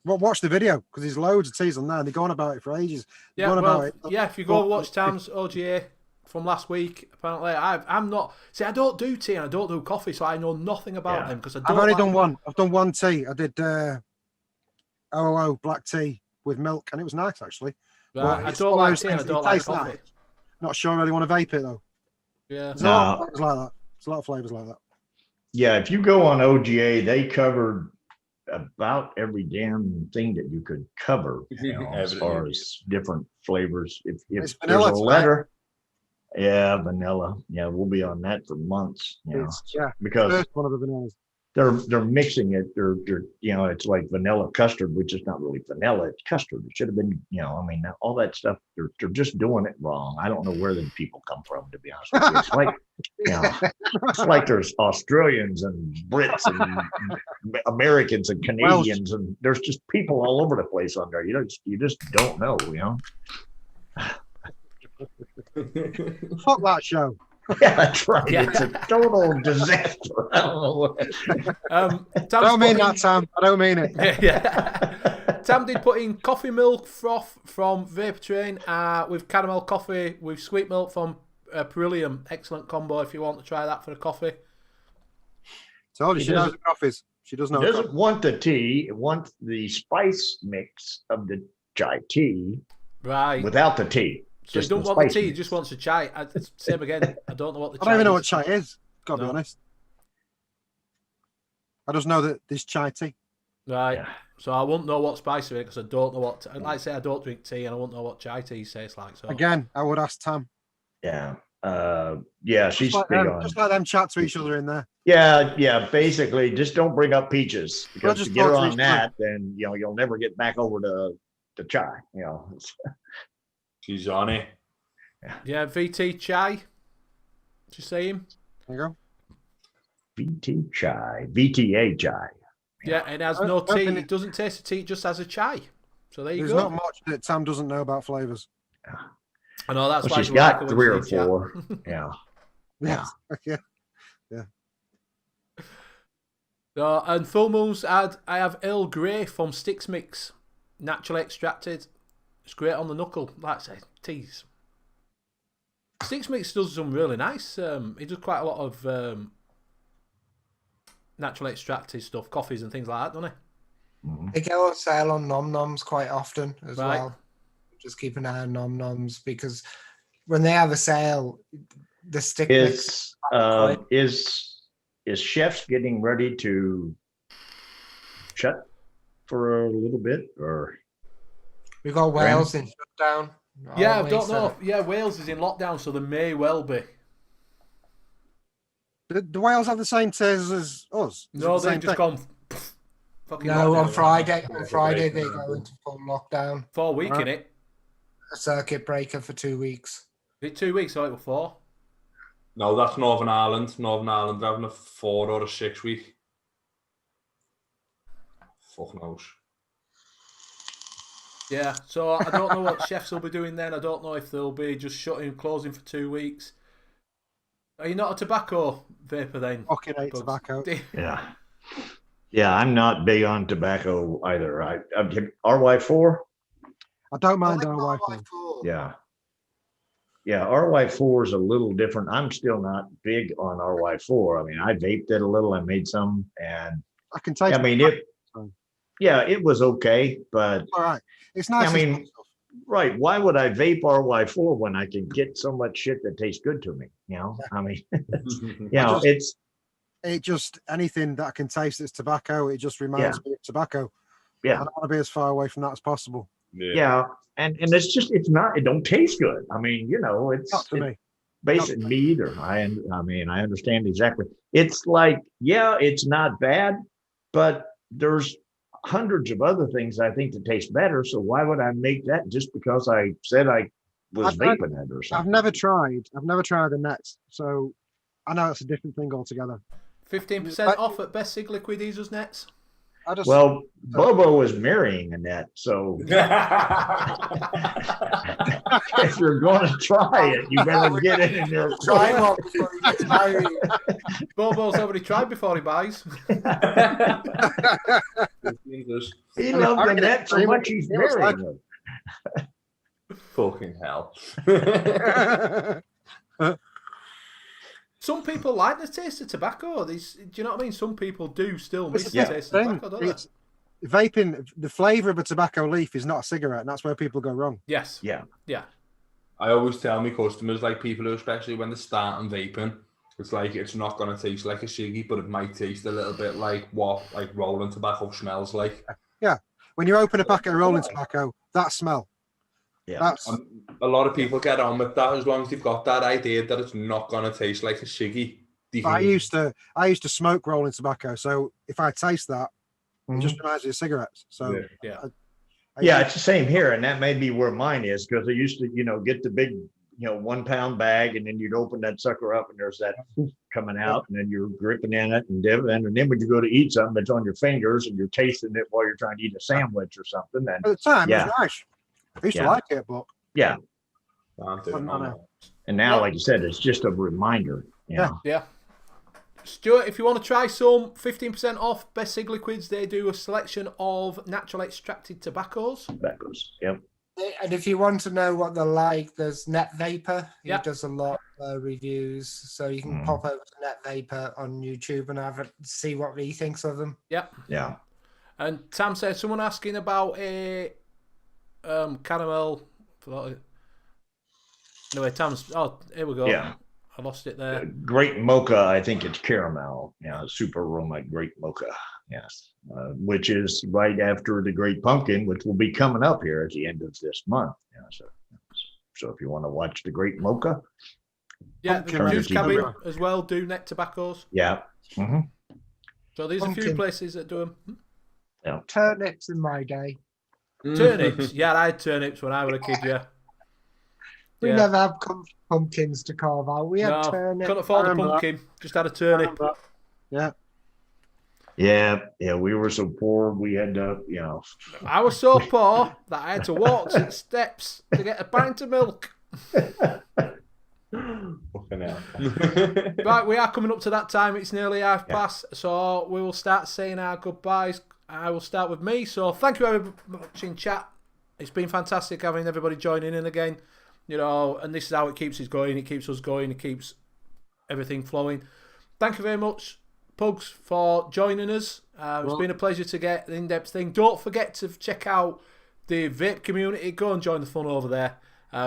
Well, watch the video because there's loads of teas on there and they're going about it for ages. They're Yeah, going well, about it. yeah. If you go watch Tam's OGA from last week, apparently I'm not. See, I don't do tea and I don't do coffee, so I know nothing about them because I don't. I've only done one. I've done one tea. I did OOO black tea with milk, and it was nice actually. Right. I don't like tea and I don't like coffee. Not sure I really want to vape it though. Yeah. There's a lot of flavors like that. There's a lot of flavors like that. Yeah, if you go on OGA, they covered about every damn thing that you could cover, as far as different flavors. If It's there's a vanilla, letter, yeah, vanilla. Yeah, we'll be on that for months. Yeah, Because first one of the vanillas. they're mixing it. They're it's like vanilla custard, which is not really vanilla. It's custard. It should have been, I mean, all that stuff. They're just doing it wrong. I don't know where the people come from, to be honest with you. It's like, it's like there's Australians and Brits and Americans and Canadians, and there's just people all over the place on there. You just don't know. Fuck that show. Yeah, that's right. Yeah. It's a total disaster. I don't know what. I don't mean that, Sam. I don't mean it. Yeah. Tam did put in coffee milk froth from Vapor Train with caramel coffee with sweet milk from Perillium. Excellent combo if you want to try that for a coffee. Told you she knows the coffees. She does know. He doesn't want the tea. It wants the spice mix of the chai tea Right. without the tea. So he don't want the tea, he just wants a chai. Same again. I don't know what the chai is. I don't even know what chai is. Gotta No. be honest. I just know that there's chai tea. Right. Yeah. So I won't know what spice it is because I don't know what. Like I say, I don't drink tea and I won't know what chai tea tastes like. So Again, I would ask Tam. Yeah. Yeah, she's Just like, big them, on. just like them chat to each other in there. Yeah. Basically, just don't bring up peaches because just to get her talk to on each that, then you'll never get back over to chai. She's on it. yeah, VT chai. Just saying. There you go. VT chai, VTA chai. Yeah, it has I no don't tea. think It doesn't taste of tea. It just has a chai. So there you There's go. not much that Tam doesn't know about flavors. I know that's Well, why she's we like got her 3 or when she chat. 4. Yeah. Yeah. Yeah. So, and full moons I have Earl Grey from Sticks Mix, naturally extracted. It's great on the knuckle. Like I say, teas. Sticks Mix does some really nice. He does quite a lot of naturally extracted stuff, coffees and things like that, doesn't he? They go on sale on nom noms quite often as Right. well. Just keep an eye on nom noms because when they have a sale, the stick mix. Is chefs getting ready to shut for a little bit, or We've got Wales in shutdown. Yeah, I aren't we? don't So- know. Yeah, Wales is in lockdown, so there may well be. Do Wales have the same taste as us? Is it No, the they've same just thing? gone. Fucking No, on lockdown. Friday. On Friday they go into full lockdown. 4 week Right. in it. A circuit breaker for 2 weeks. Is it 2 weeks or it was 4? No, that's Northern Ireland. Northern Ireland having a 4 or a 6 week. Fuck knows. Yeah, so I don't know what chefs will be doing then. I don't know if they'll be just shutting, closing for 2 weeks. Are you not a tobacco vapor then? Fucking hate Bugs? tobacco. yeah, I'm not big on tobacco either. I RY4. I don't mind I our like Wi-Fi. Yeah. Yeah, RY4 is a little different. I'm still not big on RY4. I mean, I vaped it a little. I made some, and I can taste. I mean it was okay, but All right. It's nice. I mean, right. Why would I vape RY4 when I can get so much shit that tastes good to me? I mean, it just anything that I can taste that's tobacco. It just reminds me of tobacco. Yeah. I want to be as far away from that as possible. yeah. And it don't taste good. I mean, it's Not to me. basic me either. I mean, I understand exactly. It's like, yeah, it's not bad, but there's hundreds of other things I think that taste better. So why would I make that just because I said I was vaping it or something. I've never tried the nets, so I know it's a different thing altogether. 15% off at Best Sig Liquid Easers Nets. Well, Bobo was marrying a net, so if you're going to try it, you better get it in there. Try one before he gets married. Bobo's already tried before he buys. He loved the net so much he's marrying her. Fucking hell. Some people like the taste of tobacco. Do you know what I mean? Some people do still miss the taste of tobacco, don't they? Vaping, the flavour of a tobacco leaf is not a cigarette, and that's where people go wrong. Yes. Yeah. I always tell my customers, like people who, especially when they start on vaping, it's like it's not going to taste like a ciggy, but it might taste a little bit like what like rolling tobacco smells like. Yeah. When you open a packet of rolling tobacco, that smell. Yeah. A lot of people get on with that as long as they've got that idea that it's not going to taste like a ciggy. I used to smoke rolling tobacco, so if I taste that, it just reminds me of cigarettes. So yeah, it's the same here, and that may be where mine is, because I used to, get the big, 1 pound bag, and then you'd open that sucker up, and there's that coming out, and then you're gripping in it and dipping, and then when you go to eat something, it's on your fingers, and you're tasting it while you're trying to eat a sandwich or something. And at the time, it was nice. I used to like it, but yeah. And now, like you said, it's just a reminder. Yeah. Stuart, if you want to try some, 15% off Best Sig Liquids. They do a selection of natural extracted tobaccos. Yep. And if you want to know what they're like, there's Net Vapor. He Yep. does a lot of reviews, so you can pop over to Net Vapor on YouTube and see what he thinks of them. Yep. Yeah. And Tam said, someone asking about a caramel. Anyway, Tam's. Oh, here we go. Yeah. I lost it there. Great mocha, I think it's caramel. Super aroma, great mocha. Yes. Which is right after the Great Pumpkin, which will be coming up here at the end of this month. So if you want to watch the Great Mocha. Yeah, the Juice Cabin as well do net tobaccos. Yeah. Mm-hmm. So there's a few places that do them. Yeah. Turnips in my day. Turnips. Yeah, I had turnips when I was a kid, yeah. We never had pumpkins to carve out. We had turnips. Couldn't afford a pumpkin. Just had a turnip. Yeah. Yeah, we were so poor. We had to, I was so poor that I had to walk 6 steps to get a pint of milk. Fucking hell. Right, we are coming up to that time. It's nearly past, so we will start saying our goodbyes. I will start with me. So thank you very much in chat. It's been fantastic having everybody joining in again. And this is how it keeps us going. It keeps us going. It keeps everything flowing. Thank you very much, Pugs, for joining us. It's been a pleasure to get the in-depth thing. Don't forget to check out the vape community. Go and join the fun over there.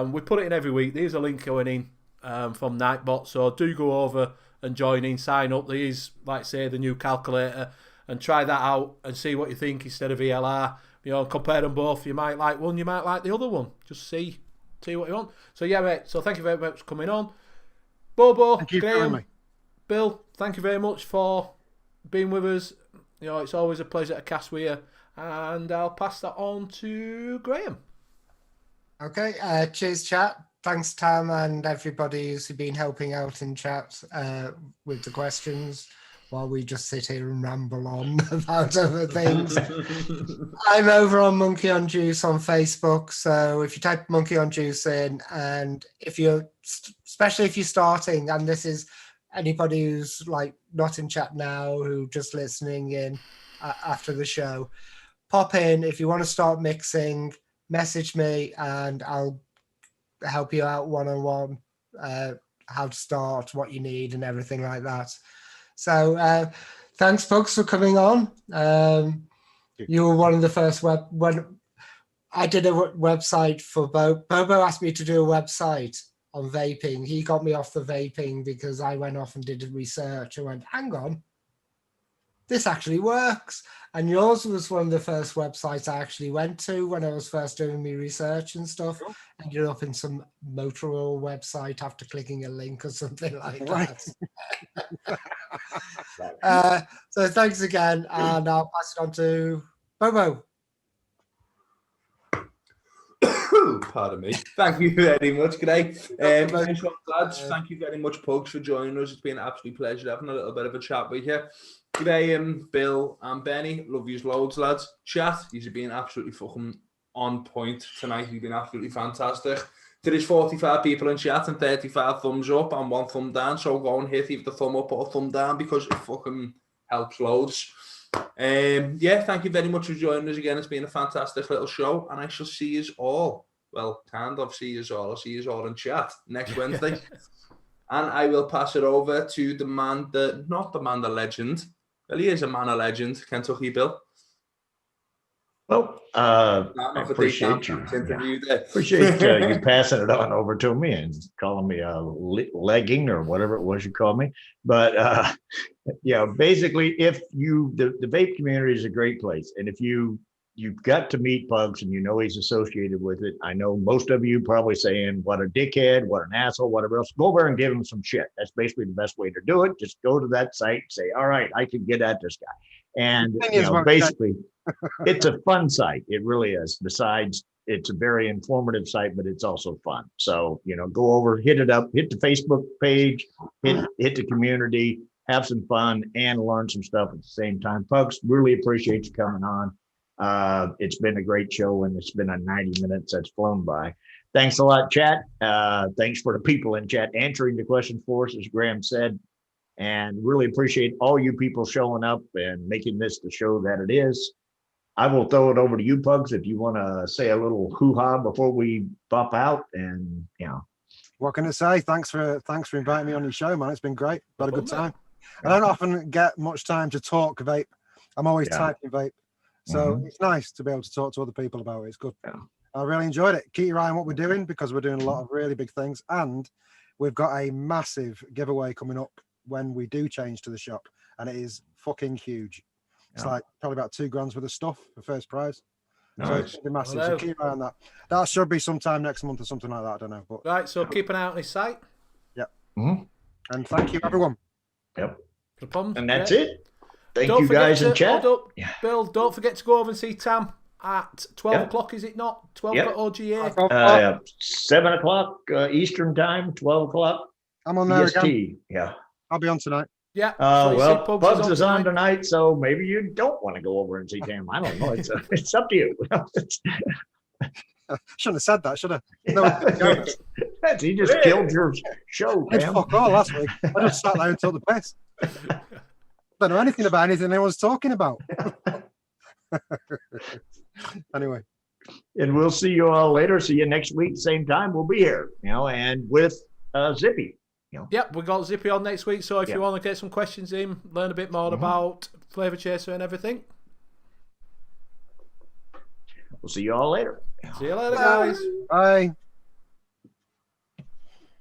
We put it in every week. There's a link going in from Nightbot, so do go over and join in, sign up. There is, like say, the new calculator, and try that out and see what you think instead of ELR. Compare them both. You might like one, you might like the other one. Just see what you want. So yeah, mate. So thank you very much for coming on. Bobo, Graham, Bill, thank you very much for being with us. It's always a pleasure to cast with you. And I'll pass that on to Graham. Okay. Cheers, chat. Thanks, Tam, and everybody who's been helping out in chat with the questions while we just sit here and ramble on about other things. I'm over on Monkey on Juice on Facebook, so if you type Monkey on Juice in, and especially if you're starting, and this is anybody who's like not in chat now, who just listening in after the show, pop in. If you want to start mixing, message me and I'll help you out one-on-one, how to start, what you need and everything like that. So thanks, folks, for coming on. You were one of the first when I did a website for Bobo asked me to do a website on vaping. He got me off the vaping because I went off and did research and went, hang on, this actually works. And yours was one of the first websites I actually went to when I was first doing my research and stuff. Cool. Ended up in some Motorola website after clicking a link or something like that. So thanks again, and I'll pass it on to Bobo. Pardon me. Thank you very much. G'day. Nice one, lads. Thank you very much, Pugs, for joining us. It's been an absolute pleasure having a little bit of a chat with you. G'day, Bill and Benny. Love yous loads, lads. Chat, you've been absolutely fucking on point tonight. You've been absolutely fantastic. There is 45 people in chat and 35 thumbs up and 1 thumb down. So go and hit either the thumb up or thumb down because it fucking helps loads. Yeah, thank you very much for joining us again. It's been a fantastic little show, and I shall see you all. Well, kind of see you all. I'll see you all in chat next Wednesday. And I will pass it over to the man, not the man, the legend. Well, he is a man of legend, Kentucky Bill. Well, I appreciate you. Appreciate you passing it on over to me and calling me a legging or whatever it was you called me. But yeah, basically, if you the vape community is a great place, and if you've got to meet Pugs and you know he's associated with it, I know most of you probably saying what a dickhead, what an asshole, whatever else. Go over and give him some shit. That's basically the best way to do it. Just go to that site and say, all right, I can get at this guy. And basically, it's a fun site. It really is. Besides, it's a very informative site, but it's also fun. So, go over, hit it up, hit the Facebook page, hit the community, have some fun, and learn some stuff at the same time. Folks, really appreciate you coming on. It's been a great show, and it's been a 90 minutes that's flown by. Thanks a lot, chat. Thanks for the people in chat answering the questions for us, as Graham said. And really appreciate all you people showing up and making this the show that it is. I will throw it over to you, Pugs, if you want to say a little hoo-ha before we bop out. And what can I say? Thanks for inviting me on your show, man. It's been great. Had a good time. I don't often get much time to talk vape. I'm always typing vape, so it's nice to be able to talk to other people about it. It's good. Yeah. I really enjoyed it. Keep your eye on what we're doing because we're doing a lot of really big things, and we've got a massive giveaway coming up when we do change to the shop, and it is fucking huge. It's like probably about $2 grand worth of stuff for first prize. Nice. So it's massive. So keep an eye on that. That should be sometime next month or something like that. I don't know. But right, so keep an eye on his site. Yep. Mm-hmm. And thank you, everyone. Yep. No problem. And that's it. Thank you guys in chat. Bill, don't forget to go over and see Tam at 12 o'clock, is it not? 12 o'clock OGA? 7 o'clock Eastern time, 12 o'clock. I'm on there EST. again. Yeah. I'll be on tonight. Yeah. Well, Pugs is on tonight, so maybe you don't want to go over and see Tam. I don't know. It's up to you. Shouldn't have said that, should I? No, he just killed your show, Tam. Fuck all last week. I just sat there and told the piss. Don't know anything about anything anyone's talking about. Anyway. And we'll see you all later. See you next week, same time. We'll be here, and with Zippy. Yep, we've got Zippy on next week, so if you want to get some questions in, learn a bit more about Flavor Chaser and everything. We'll see you all later. See you later, guys. Bye.